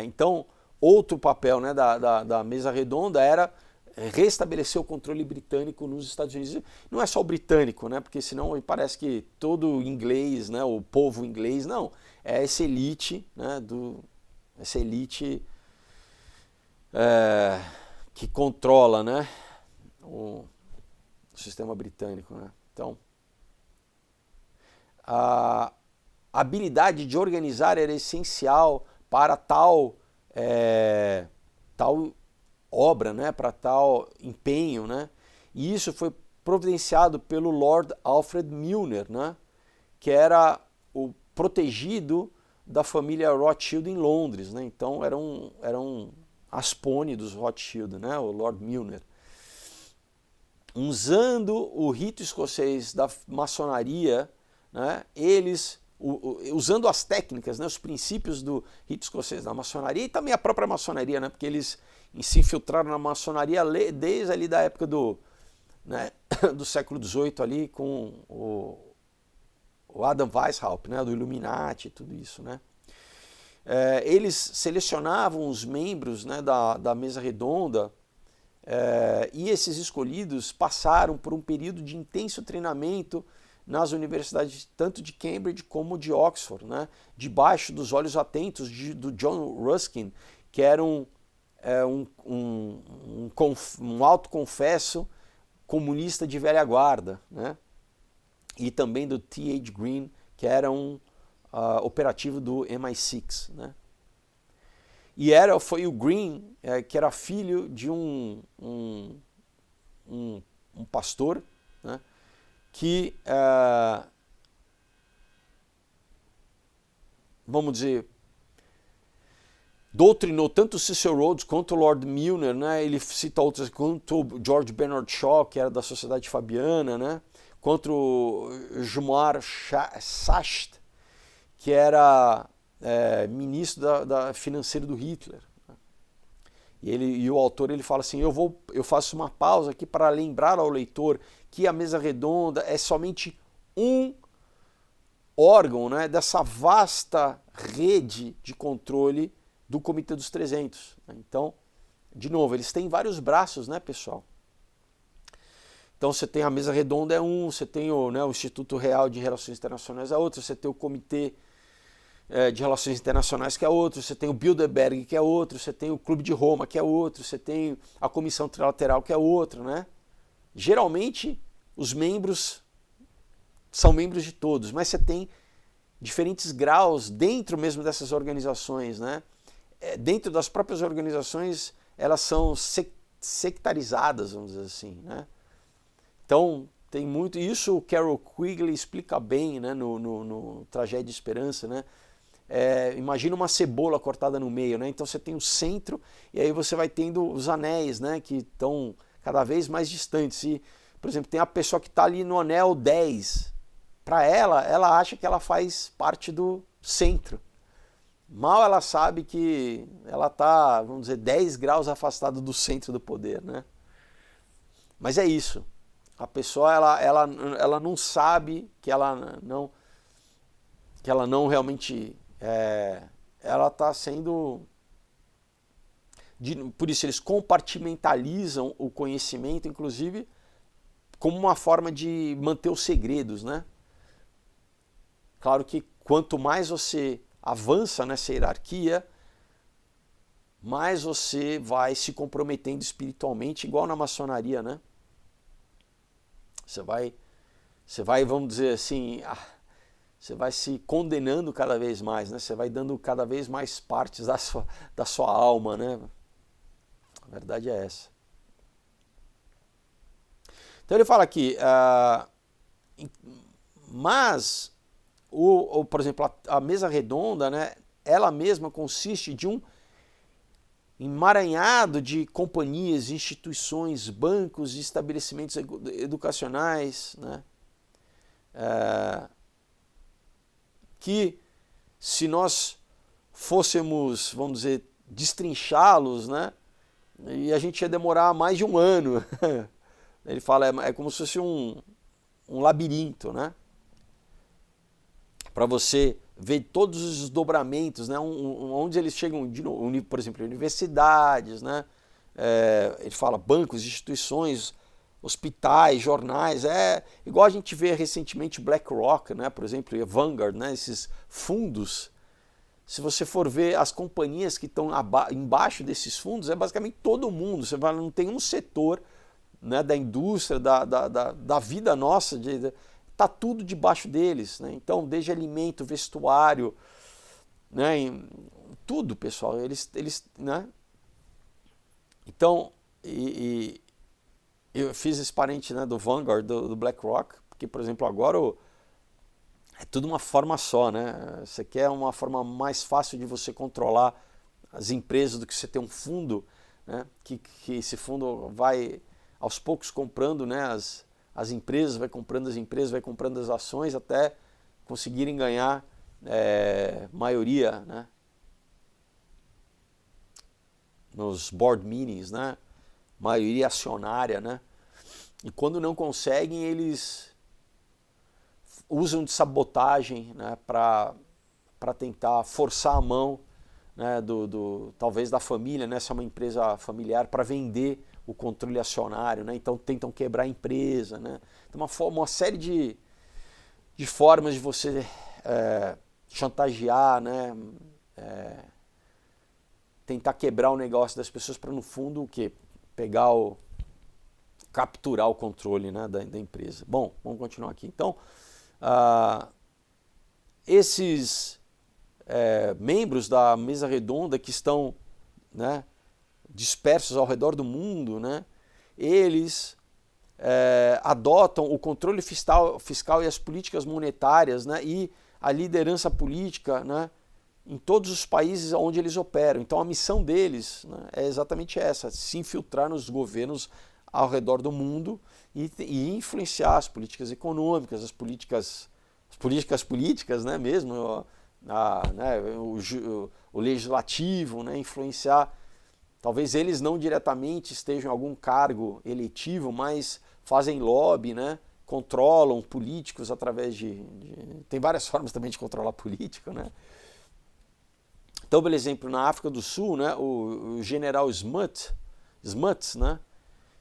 então outro papel, né, da mesa redonda era restabelecer o controle britânico nos Estados Unidos. Não é só o britânico, né, porque senão parece que todo inglês, né, o povo inglês, não, é essa elite, né, essa elite que controla, né, o sistema britânico, né? Então, a habilidade de organizar era essencial para tal obra, né? Para tal empenho, né? E isso foi providenciado pelo Lord Alfred Milner, né? Que era o protegido da família Rothschild em Londres, né? Então era um aspone dos Rothschild, né? O Lord Milner. Usando o rito escocês da maçonaria, né, usando as técnicas, né, os princípios do rito escocês da maçonaria e também a própria maçonaria, né, porque eles se infiltraram na maçonaria desde ali da época né, do século XVIII ali com o Adam Weishaupt, né, do Illuminati e tudo isso, né. Eles selecionavam os membros, né, da mesa redonda. E esses escolhidos passaram por um período de intenso treinamento nas universidades tanto de Cambridge como de Oxford, né? Debaixo dos olhos atentos do John Ruskin, que era um autoconfesso comunista de velha guarda, né? E também do T.H. Green, que era um operativo do MI6, né? E foi o Green, que era filho de um pastor, né, que, vamos dizer, doutrinou tanto Cecil Rhodes quanto o Lord Milner, né, ele cita outros, quanto o George Bernard Shaw, que era da Sociedade Fabiana, né, quanto o Jumar Sachs, que era ministro financeiro do Hitler. E o autor ele fala assim, eu faço uma pausa aqui para lembrar ao leitor que a mesa redonda é somente um órgão, né, dessa vasta rede de controle do Comitê dos 300. Então, de novo, eles têm vários braços, né, pessoal? Então você tem a mesa redonda é um, você tem o Instituto Real de Relações Internacionais é outro, você tem o Comitê de Relações Internacionais que é outro, você tem o Bilderberg que é outro, você tem o Clube de Roma que é outro, você tem a Comissão Trilateral que é outro, né? Geralmente os membros são membros de todos, mas você tem diferentes graus dentro mesmo dessas organizações, né? Dentro das próprias organizações elas são sectarizadas, vamos dizer assim, né? Então tem muito, isso o Carroll Quigley explica bem, né, no Tragédia de Esperança, né? imagina uma cebola cortada no meio, né? Então você tem o centro e aí você vai tendo os anéis, né? Que estão cada vez mais distantes. E, por exemplo, tem a pessoa que está ali no anel 10. Para ela acha que ela faz parte do centro. Mal ela sabe que ela está, vamos dizer, 10 graus afastada do centro do poder, né? Mas é isso. A pessoa, ela não sabe que ela não realmente... ela está sendo... por isso, eles compartimentalizam o conhecimento, inclusive, como uma forma de manter os segredos, né? Claro que quanto mais você avança nessa hierarquia, mais você vai se comprometendo espiritualmente, igual na maçonaria, né? Você vai, vamos dizer assim, você vai se condenando cada vez mais, né? Você vai dando cada vez mais partes da sua alma, né? A verdade é essa. Então ele fala aqui, mas, por exemplo, a mesa redonda, né? Ela mesma consiste de um emaranhado de companhias, instituições, bancos e estabelecimentos educacionais, né? Que se nós fôssemos, vamos dizer, destrinchá-los, né? E a gente ia demorar mais de um ano. Ele fala, é como se fosse um labirinto, né? Para você ver todos os desdobramentos, né? Onde eles chegam, por exemplo, universidades, né? Ele fala bancos, instituições, hospitais, jornais, igual a gente vê recentemente BlackRock, né? Por exemplo, e Vanguard, né? Esses fundos. Se você for ver as companhias que estão embaixo desses fundos, é basicamente todo mundo. Você vai, não tem um setor, né, da indústria, da vida nossa, está tudo debaixo deles, né? Então, desde alimento, vestuário, né, tudo, pessoal, eles né? Então, eu fiz esse parente, né, do Vanguard, do BlackRock, porque, por exemplo, agora é tudo uma forma só, né? Você quer uma forma mais fácil de você controlar as empresas do que você ter um fundo, né? Que esse fundo vai aos poucos comprando, né, as empresas, vai comprando as empresas, vai comprando as ações até conseguirem ganhar maioria, né, nos board meetings, né, maioria acionária, né, e quando não conseguem, eles usam de sabotagem, né, para tentar forçar a mão, né, talvez da família, né, se é uma empresa familiar, para vender o controle acionário, né? Então tentam quebrar a empresa, né? Tem uma série de formas de você chantagear, né? Tentar quebrar o negócio das pessoas para, no fundo, o quê? Capturar o controle, né, da empresa. Bom, vamos continuar aqui. Então, esses membros da mesa redonda que estão, né, dispersos ao redor do mundo, né, eles adotam o controle fiscal e as políticas monetárias, né, e a liderança política, né, em todos os países onde eles operam. Então a missão deles, né, é exatamente essa, se infiltrar nos governos ao redor do mundo e influenciar as políticas econômicas, as políticas políticas, né, mesmo, né, o legislativo, né, influenciar. Talvez eles não diretamente estejam em algum cargo eletivo, mas fazem lobby, né? Controlam políticos através Tem várias formas também de controlar político, né? Então, por exemplo, na África do Sul, né, o general Smuts, né,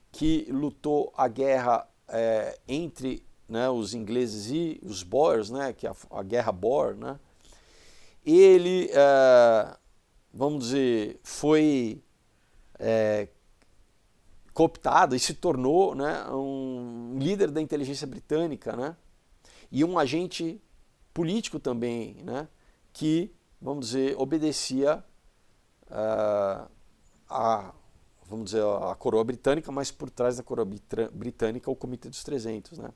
que lutou a guerra entre, né, os ingleses e os Boers, né, que é a guerra Boer, né? Ele, vamos dizer, foi cooptado e se tornou, né, um líder da inteligência britânica, né, e um agente político também, né, que, vamos dizer, obedecia vamos dizer, a coroa britânica, mas por trás da coroa britânica o Comitê dos 300. Né.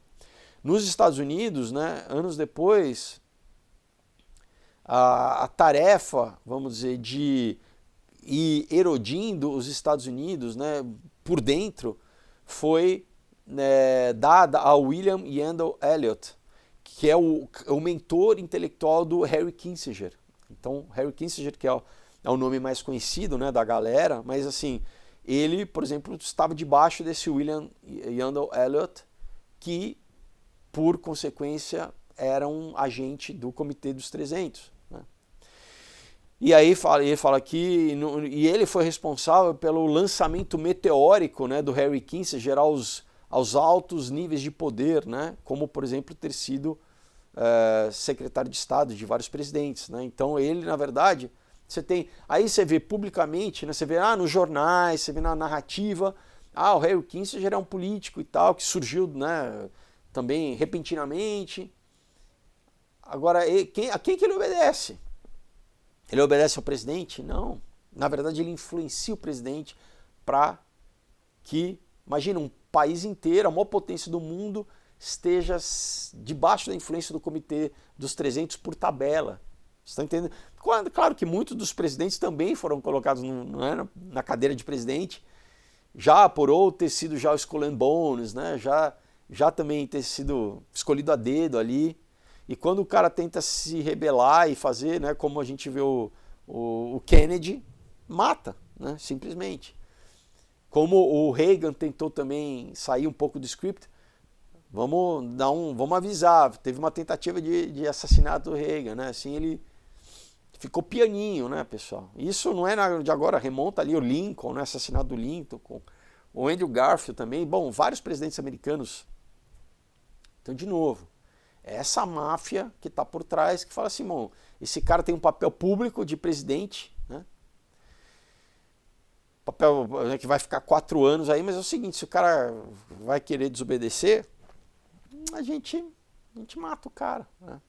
Nos Estados Unidos, né, anos depois, a tarefa, vamos dizer, de ir erodindo os Estados Unidos, né, por dentro, foi, né, dada a William Yandell Elliott, que é o mentor intelectual do Harry Kissinger. Então, Harry Kissinger, que é o nome mais conhecido, né, da galera, mas assim, ele, por exemplo, estava debaixo desse William Yandell Elliott, que, por consequência, era um agente do Comitê dos 300. Né? E aí ele fala que e ele foi responsável pelo lançamento meteórico, né, do Harry Kissinger aos altos níveis de poder, né, como, por exemplo, ter sido secretário de Estado de vários presidentes. Né? Então ele, na verdade, aí você vê publicamente, né, você vê nos jornais, você vê na narrativa, o Harry Kissinger é um político e tal, que surgiu, né, também repentinamente. Agora, a quem que ele obedece? Ele obedece ao presidente? Não. Na verdade, ele influencia o presidente para que, imagina, um país inteiro, a maior potência do mundo, esteja debaixo da influência do Comitê dos 300 por tabela. Você está entendendo? Claro que muitos dos presidentes também foram colocados na cadeira de presidente, já por ou ter sido já o Skull and Bones, né? já também ter sido escolhido a dedo ali. E quando o cara tenta se rebelar e fazer, né, como a gente vê o Kennedy, mata, né, simplesmente. Como o Reagan tentou também sair um pouco do script, vamos avisar, teve uma tentativa de assassinato do Reagan, né, assim ele ficou pianinho, né, pessoal. Isso não é de agora, remonta ali o Lincoln, né, assassinato do Lincoln, o Andrew Garfield também, bom, vários presidentes americanos. Então, de novo, é essa máfia que está por trás, que fala assim, bom, esse cara tem um papel público de presidente, né? Papel que vai ficar 4 anos aí, mas é o seguinte, se o cara vai querer desobedecer, a gente mata o cara, né?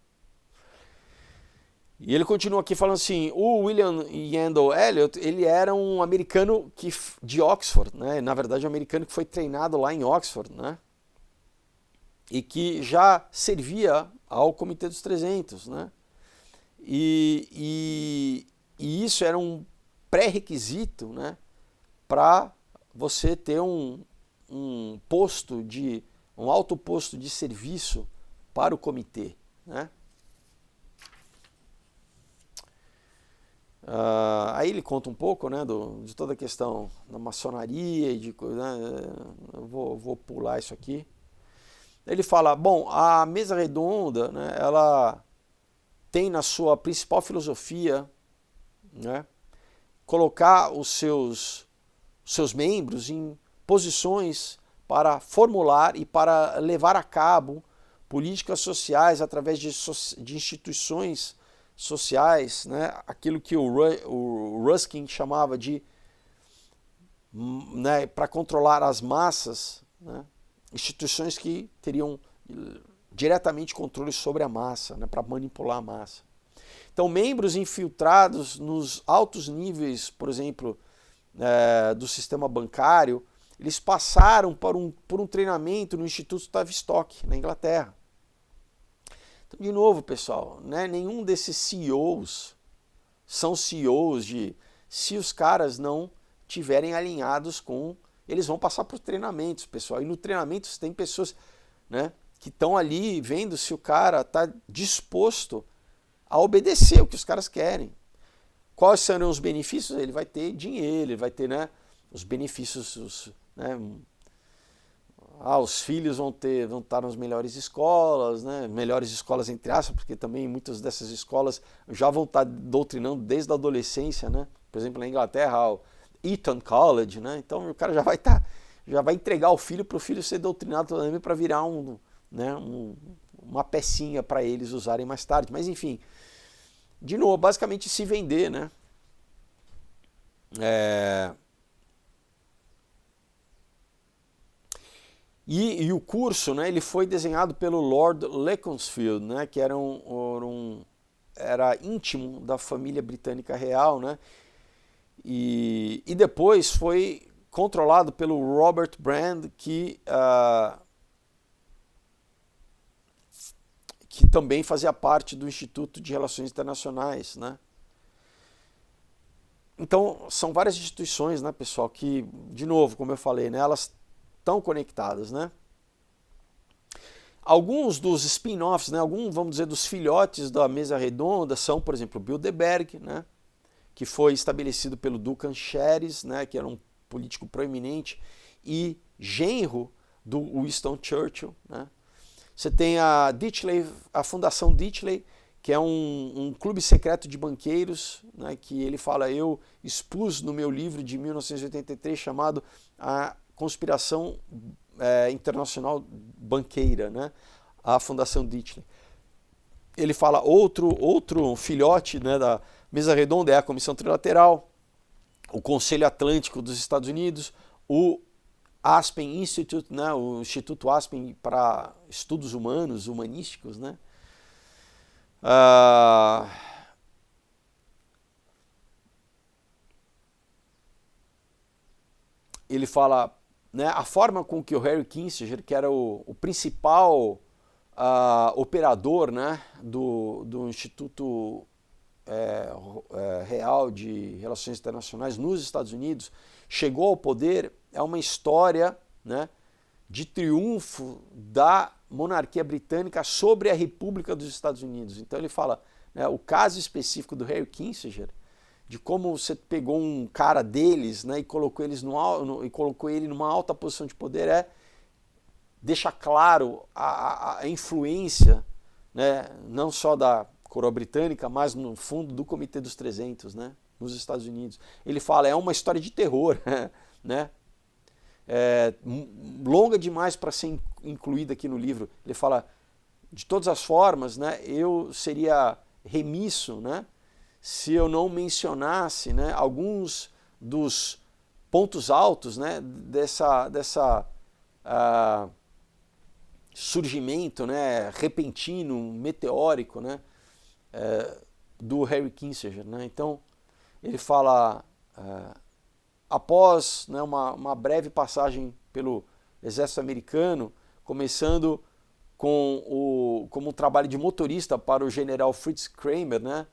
E ele continua aqui falando assim, o William Yandell Elliott, ele era um americano de Oxford, né? Na verdade, um americano que foi treinado lá em Oxford, né? E que já servia ao Comitê dos 300, né? E isso era um pré-requisito, né, para você ter um alto posto de serviço para o comitê, né? Aí ele conta um pouco, né, de toda a questão da maçonaria e eu vou pular isso aqui. Ele fala, bom, a mesa redonda, né, ela tem na sua principal filosofia, né, colocar os seus membros em posições para formular e para levar a cabo políticas sociais através de instituições sociais, né, aquilo que o Ruskin chamava de, né, para controlar as massas, né, instituições que teriam diretamente controle sobre a massa, né, para manipular a massa. Então, membros infiltrados nos altos níveis, por exemplo, do sistema bancário, eles passaram por um treinamento no Instituto Tavistock, na Inglaterra. Então, de novo, pessoal, né, nenhum desses CEOs são CEOs se os caras não tiverem alinhados com... Eles vão passar por treinamentos, pessoal. E no treinamento você tem pessoas, né, que estão ali vendo se o cara está disposto a obedecer o que os caras querem. Quais serão os benefícios? Ele vai ter dinheiro, ele vai ter, né, os benefícios, né, os filhos vão estar nas melhores escolas, né, melhores escolas entre aspas, porque também muitas dessas escolas já vão estar doutrinando desde a adolescência, né? Por exemplo, na Inglaterra, o Eton College, né? Então o cara já vai entregar o filho para o filho ser doutrinado também para virar uma pecinha para eles usarem mais tarde. Mas enfim, de novo, basicamente se vender, né? E o curso, né, ele foi desenhado pelo Lord Leconfield, né, que era era íntimo da família britânica real, né, e depois foi controlado pelo Robert Brand, que que também fazia parte do Instituto de Relações Internacionais, né? Então, são várias instituições, né, pessoal, que, de novo, como eu falei, né, elas estão conectadas, né? Alguns dos spin-offs, né, alguns, vamos dizer, dos filhotes da mesa redonda são, por exemplo, o Bilderberg, né, que foi estabelecido pelo Duncan Sheres, né, que era um político proeminente e genro do Winston Churchill, né? Você tem a Ditchley, a Fundação Ditchley, que é um clube secreto de banqueiros, né, que ele fala, eu expus no meu livro de 1983 chamado A Conspiração Internacional Banqueira, né, a Fundação Ditchley. Ele fala outro filhote, né, da mesa redonda é a Comissão Trilateral, o Conselho Atlântico dos Estados Unidos, o Aspen Institute, né, o Instituto Aspen para Estudos Humanos, Humanísticos, né? Ele fala, né, a forma com que o Harry Kissinger, que era o principal operador, né, do Instituto Real de Relações Internacionais nos Estados Unidos, chegou ao poder, é uma história, né, de triunfo da monarquia britânica sobre a República dos Estados Unidos. Então ele fala, né, o caso específico do Harry Kissinger, de como você pegou um cara deles, né, e colocou ele numa alta posição de poder, deixa claro a influência, né, não só da coroa britânica, mas no fundo do Comitê dos 300, né, nos Estados Unidos. Ele fala, é uma história de terror, né, longa demais para ser incluída aqui no livro. Ele fala, de todas as formas, né, eu seria remisso, né, se eu não mencionasse, né, alguns dos pontos altos, né, dessa surgimento, né, repentino, meteórico, né, do Harry Kissinger, né? Então ele fala, após, né, uma breve passagem pelo exército americano, começando como um trabalho de motorista para o general Fritz Kramer, né,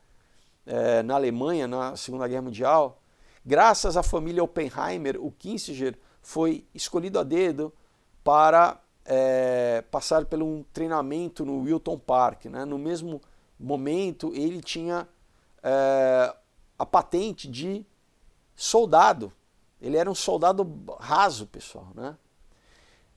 na Alemanha, na Segunda Guerra Mundial, graças à família Oppenheimer, o Kissinger foi escolhido a dedo para passar por um treinamento no Wilton Park, né? No mesmo momento, ele tinha a patente de soldado. Ele era um soldado raso, pessoal, né?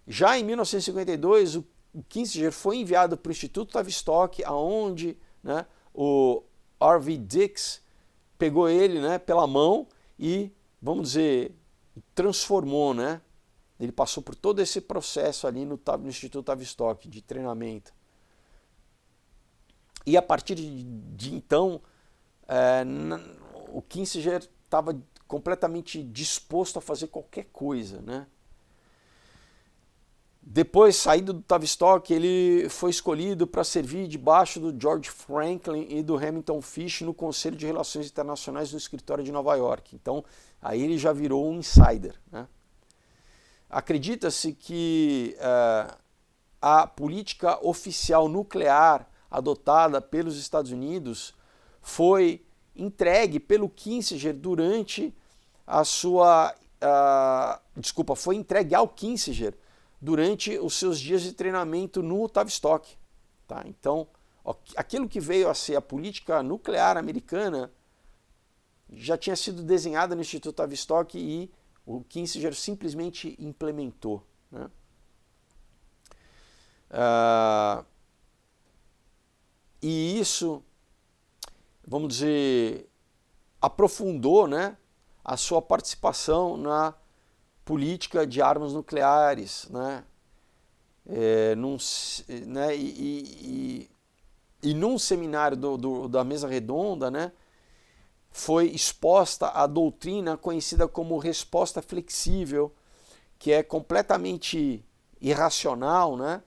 Já em 1952, o Kissinger foi enviado para o Instituto Tavistock, aonde, né, o R.V. Dix pegou ele, né, pela mão e, vamos dizer, transformou, né? Ele passou por todo esse processo ali no Instituto Tavistock de treinamento. E a partir de então, o Kissinger estava completamente disposto a fazer qualquer coisa, né? Depois, saindo do Tavistock, ele foi escolhido para servir debaixo do George Franklin e do Hamilton Fish no Conselho de Relações Internacionais no escritório de Nova York. Então, aí ele já virou um insider, né? Acredita-se que a política oficial nuclear adotada pelos Estados Unidos foi entregue pelo Kissinger durante foi entregue ao Kissinger durante os seus dias de treinamento no Tavistock. Tá? Então, aquilo que veio a ser a política nuclear americana já tinha sido desenhada no Instituto Tavistock e o Kissinger simplesmente implementou, né? E isso, vamos dizer, aprofundou, né, a sua participação na política de armas nucleares, né? E num seminário da Mesa Redonda, né, foi exposta a doutrina conhecida como resposta flexível, que é completamente irracional, né?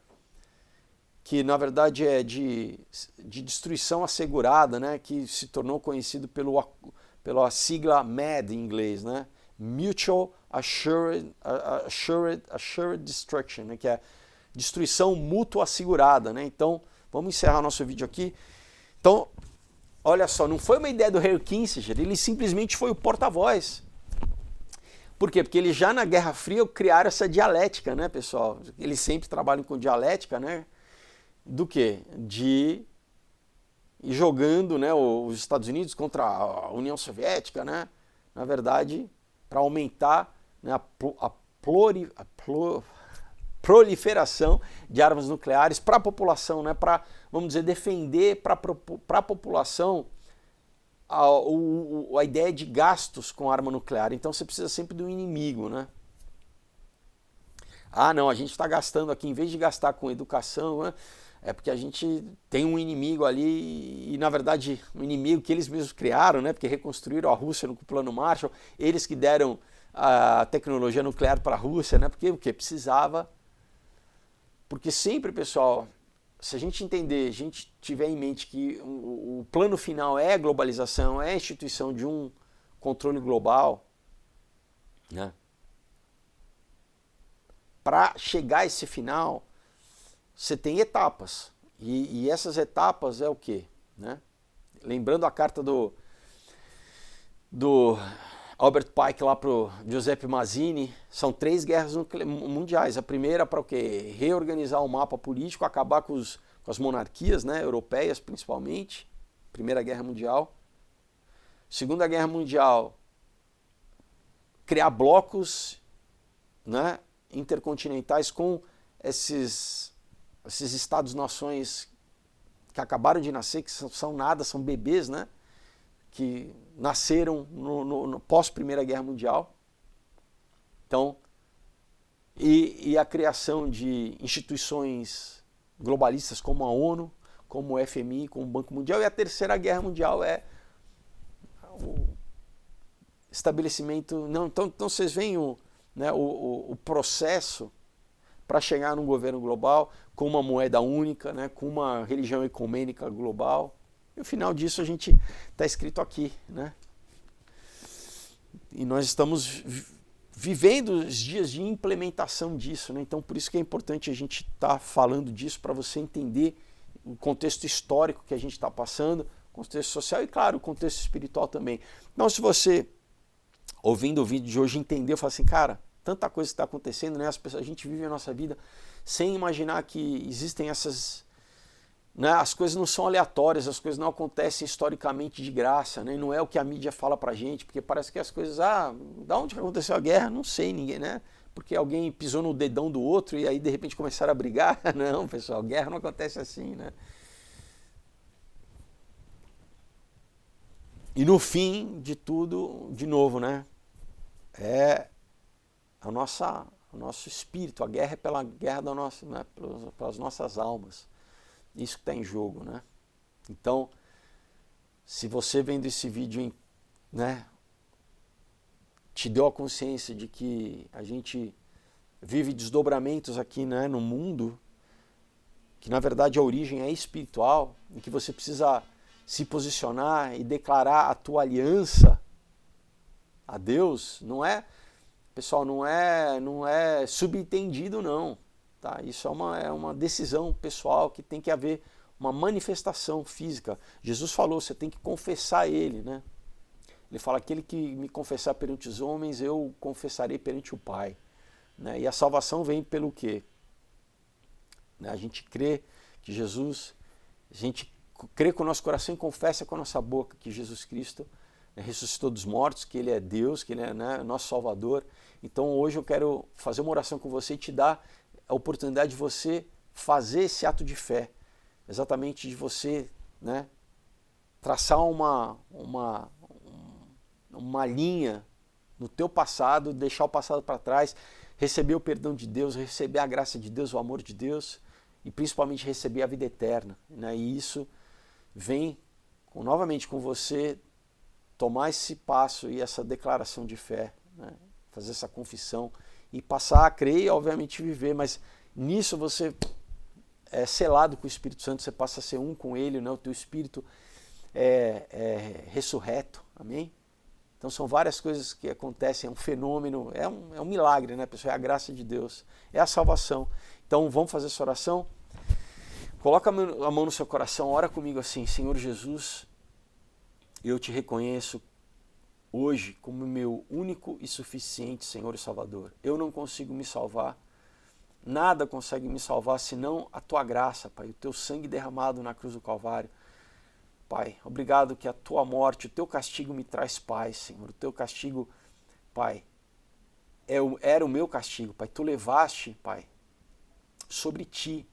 Que na verdade é de destruição assegurada, né? Que se tornou conhecido pela sigla MAD em inglês, né? Mutual Assured Destruction, né? Que é destruição mútua assegurada, né? Então, vamos encerrar nosso vídeo aqui. Então, olha só, não foi uma ideia do Henry Kissinger, ele simplesmente foi o porta-voz. Por quê? Porque eles já na Guerra Fria criaram essa dialética, né, pessoal? Eles sempre trabalham com dialética, né? Do quê? De ir jogando, né, os Estados Unidos contra a União Soviética, né? Na verdade, para aumentar, né, a proliferação de armas nucleares para a população, né? Para, vamos dizer, defender para a população a ideia de gastos com arma nuclear. Então você precisa sempre do inimigo, né? Ah, não, a gente está gastando aqui, em vez de gastar com educação, né, é porque a gente tem um inimigo ali e, na verdade, um inimigo que eles mesmos criaram, né? Porque reconstruíram a Rússia no Plano Marshall, eles que deram a tecnologia nuclear para a Rússia, né? Porque o que precisava. Porque sempre, pessoal, se a gente entender, a gente tiver em mente que o plano final é a globalização, é a instituição de um controle global, né? Para chegar a esse final, você tem etapas. E essas etapas é o quê? Né? Lembrando a carta do Albert Pike lá para o Giuseppe Mazzini, são 3 guerras mundiais. A primeira para o quê? Reorganizar o mapa político, acabar com as monarquias, né, europeias principalmente. Primeira Guerra Mundial. Segunda Guerra Mundial, criar blocos, né, intercontinentais com esses estados-nações que acabaram de nascer, que são nada, são bebês, né? Que nasceram no pós-Primeira Guerra Mundial. Então, e a criação de instituições globalistas como a ONU, como o FMI, como o Banco Mundial. E a Terceira Guerra Mundial é o estabelecimento... Não, então vocês veem o processo para chegar num governo global com uma moeda única, né, com uma religião ecumênica global. E o final disso a gente está escrito aqui, né? E nós estamos vivendo os dias de implementação disso, né? Então por isso que é importante a gente estar falando disso para você entender o contexto histórico que a gente está passando, o contexto social e, claro, o contexto espiritual também. Então, se você, ouvindo o vídeo de hoje, entendeu, fala assim, cara, tanta coisa que está acontecendo, né? A gente vive a nossa vida sem imaginar que existem essas... Né? As coisas não são aleatórias, as coisas não acontecem historicamente de graça, né? Não é o que a mídia fala pra gente, porque parece que as coisas... da onde aconteceu a guerra? Não sei, ninguém, né? Porque alguém pisou no dedão do outro e aí de repente começaram a brigar. Não, pessoal, guerra não acontece assim, né? E no fim de tudo, de novo, né? É o nosso espírito, a guerra é pela guerra da nossa, né, pelas nossas almas. Isso que está em jogo, né? Então, se você vendo esse vídeo, né, te deu a consciência de que a gente vive desdobramentos aqui, né, no mundo, que na verdade a origem é espiritual, em que você precisa se posicionar e declarar a tua aliança a Deus, não é... Pessoal, não é subentendido, não. Tá? Isso é uma decisão pessoal que tem que haver uma manifestação física. Jesus falou, você tem que confessar Ele. Né? Ele fala, aquele que me confessar perante os homens, eu confessarei perante o Pai. Né? E a salvação vem pelo quê? Né? A gente crê que Jesus, a gente crê com o nosso coração e confessa com a nossa boca que Jesus Cristo ressuscitou dos mortos, que Ele é Deus, que Ele é, né, nosso Salvador. Então hoje eu quero fazer uma oração com você e te dar a oportunidade de você fazer esse ato de fé. Exatamente de você, né, traçar uma linha no teu passado, deixar o passado para trás, receber o perdão de Deus, receber a graça de Deus, o amor de Deus e principalmente receber a vida eterna. Né? E isso vem novamente com você tomar esse passo e essa declaração de fé, né? Fazer essa confissão e passar a crer e obviamente viver, mas nisso você é selado com o Espírito Santo, você passa a ser um com Ele, né? O teu espírito é ressurreto, amém? Então são várias coisas que acontecem, é um fenômeno, é um milagre, né, pessoal? É a graça de Deus, é a salvação. Então vamos fazer essa oração. Coloca a mão no seu coração, ora comigo assim: Senhor Jesus, eu te reconheço hoje como meu único e suficiente Senhor e Salvador. Eu não consigo me salvar, nada consegue me salvar senão a tua graça, Pai, o teu sangue derramado na cruz do Calvário. Pai, obrigado que a tua morte, o teu castigo me traz paz, Senhor. O teu castigo, Pai, era o meu castigo, Pai. Tu levaste, Pai, sobre ti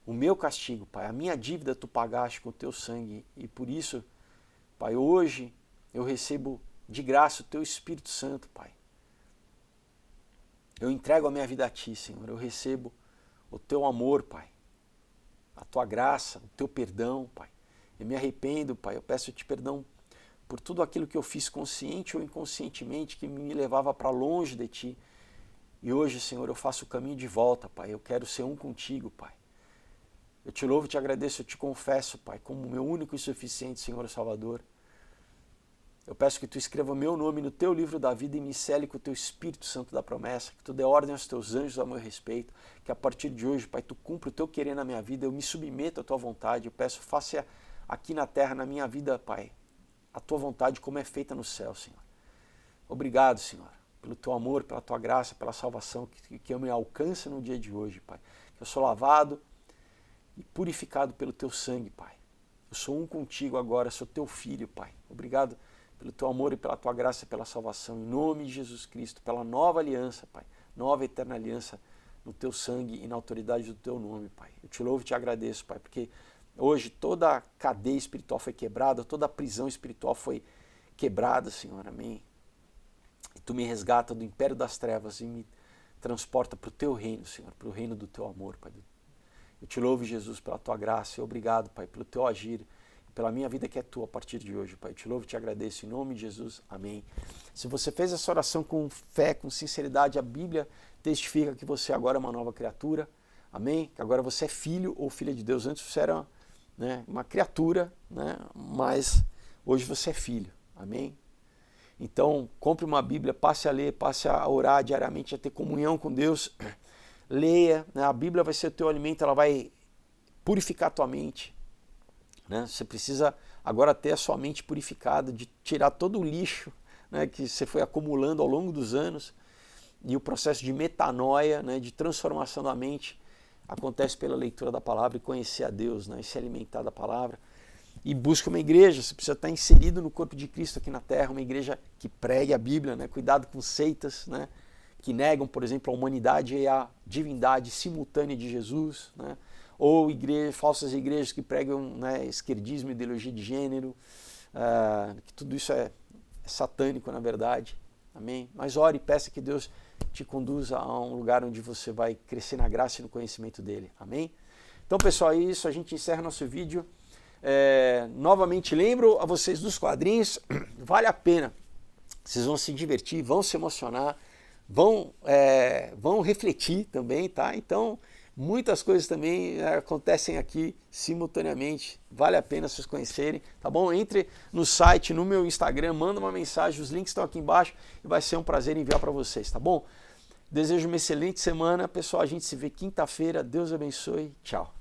o meu castigo, Pai. A minha dívida tu pagaste com o teu sangue. E por isso, Pai, hoje eu recebo de graça o teu Espírito Santo, Pai. Eu entrego a minha vida a ti, Senhor. Eu recebo o teu amor, Pai. A tua graça, o teu perdão, Pai. Eu me arrependo, Pai. Eu peço-te perdão por tudo aquilo que eu fiz consciente ou inconscientemente que me levava para longe de ti. E hoje, Senhor, eu faço o caminho de volta, Pai. Eu quero ser um contigo, Pai. Eu te louvo e te agradeço, eu te confesso, Pai, como meu único e suficiente Senhor e Salvador. Eu peço que tu escreva meu nome no teu livro da vida e me cele com o teu Espírito Santo da promessa, que tu dê ordem aos teus anjos a meu respeito, que a partir de hoje, Pai, tu cumpra o teu querer na minha vida, eu me submeto à tua vontade, eu peço, faça aqui na terra, na minha vida, Pai, a tua vontade como é feita no céu, Senhor. Obrigado, Senhor, pelo teu amor, pela tua graça, pela salvação que eu me alcance no dia de hoje, Pai. Que eu sou lavado e purificado pelo teu sangue, Pai. Eu sou um contigo agora, sou teu filho, Pai. Obrigado pelo teu amor e pela tua graça e pela salvação, em nome de Jesus Cristo, pela nova aliança, Pai, nova eterna aliança no teu sangue e na autoridade do teu nome, Pai. Eu te louvo e te agradeço, Pai, porque hoje toda a cadeia espiritual foi quebrada, toda a prisão espiritual foi quebrada, Senhor, amém. E tu me resgata do império das trevas e me transporta para o teu reino, Senhor, para o reino do teu amor, Pai. Eu te louvo, Jesus, pela tua graça e obrigado, Pai, pelo teu agir, pela minha vida que é tua a partir de hoje, Pai. Eu te louvo e te agradeço em nome de Jesus. Amém. Se você fez essa oração com fé, com sinceridade, a Bíblia testifica que você agora é uma nova criatura. Amém? Que agora você é filho ou filha de Deus. Antes você era, né, uma criatura, né, mas hoje você é filho. Amém? Então, compre uma Bíblia, passe a ler, passe a orar diariamente, a ter comunhão com Deus. Leia, né? A Bíblia vai ser o teu alimento, ela vai purificar a tua mente. Né? Você precisa agora ter a sua mente purificada, de tirar todo o lixo, né, que você foi acumulando ao longo dos anos. E o processo de metanoia, né, de transformação da mente, acontece pela leitura da palavra e conhecer a Deus, né, e se alimentar da palavra. E busca uma igreja, você precisa estar inserido no corpo de Cristo aqui na terra, uma igreja que pregue a Bíblia, né, cuidado com seitas, né, que negam, por exemplo, a humanidade e a divindade simultânea de Jesus, né? Ou falsas igrejas que pregam, né, esquerdismo, ideologia de gênero, que tudo isso é satânico, na verdade. Amém? Mas ore e peça que Deus te conduza a um lugar onde você vai crescer na graça e no conhecimento dele. Amém? Então, pessoal, é isso. A gente encerra nosso vídeo. Novamente lembro a vocês dos quadrinhos. Vale a pena. Vocês vão se divertir, vão se emocionar, vão refletir também, tá? Então, muitas coisas também acontecem aqui simultaneamente. Vale a pena vocês conhecerem, tá bom? Entre no site, no meu Instagram, manda uma mensagem, os links estão aqui embaixo e vai ser um prazer enviar para vocês, tá bom? Desejo uma excelente semana, pessoal. A gente se vê quinta-feira. Deus abençoe. Tchau.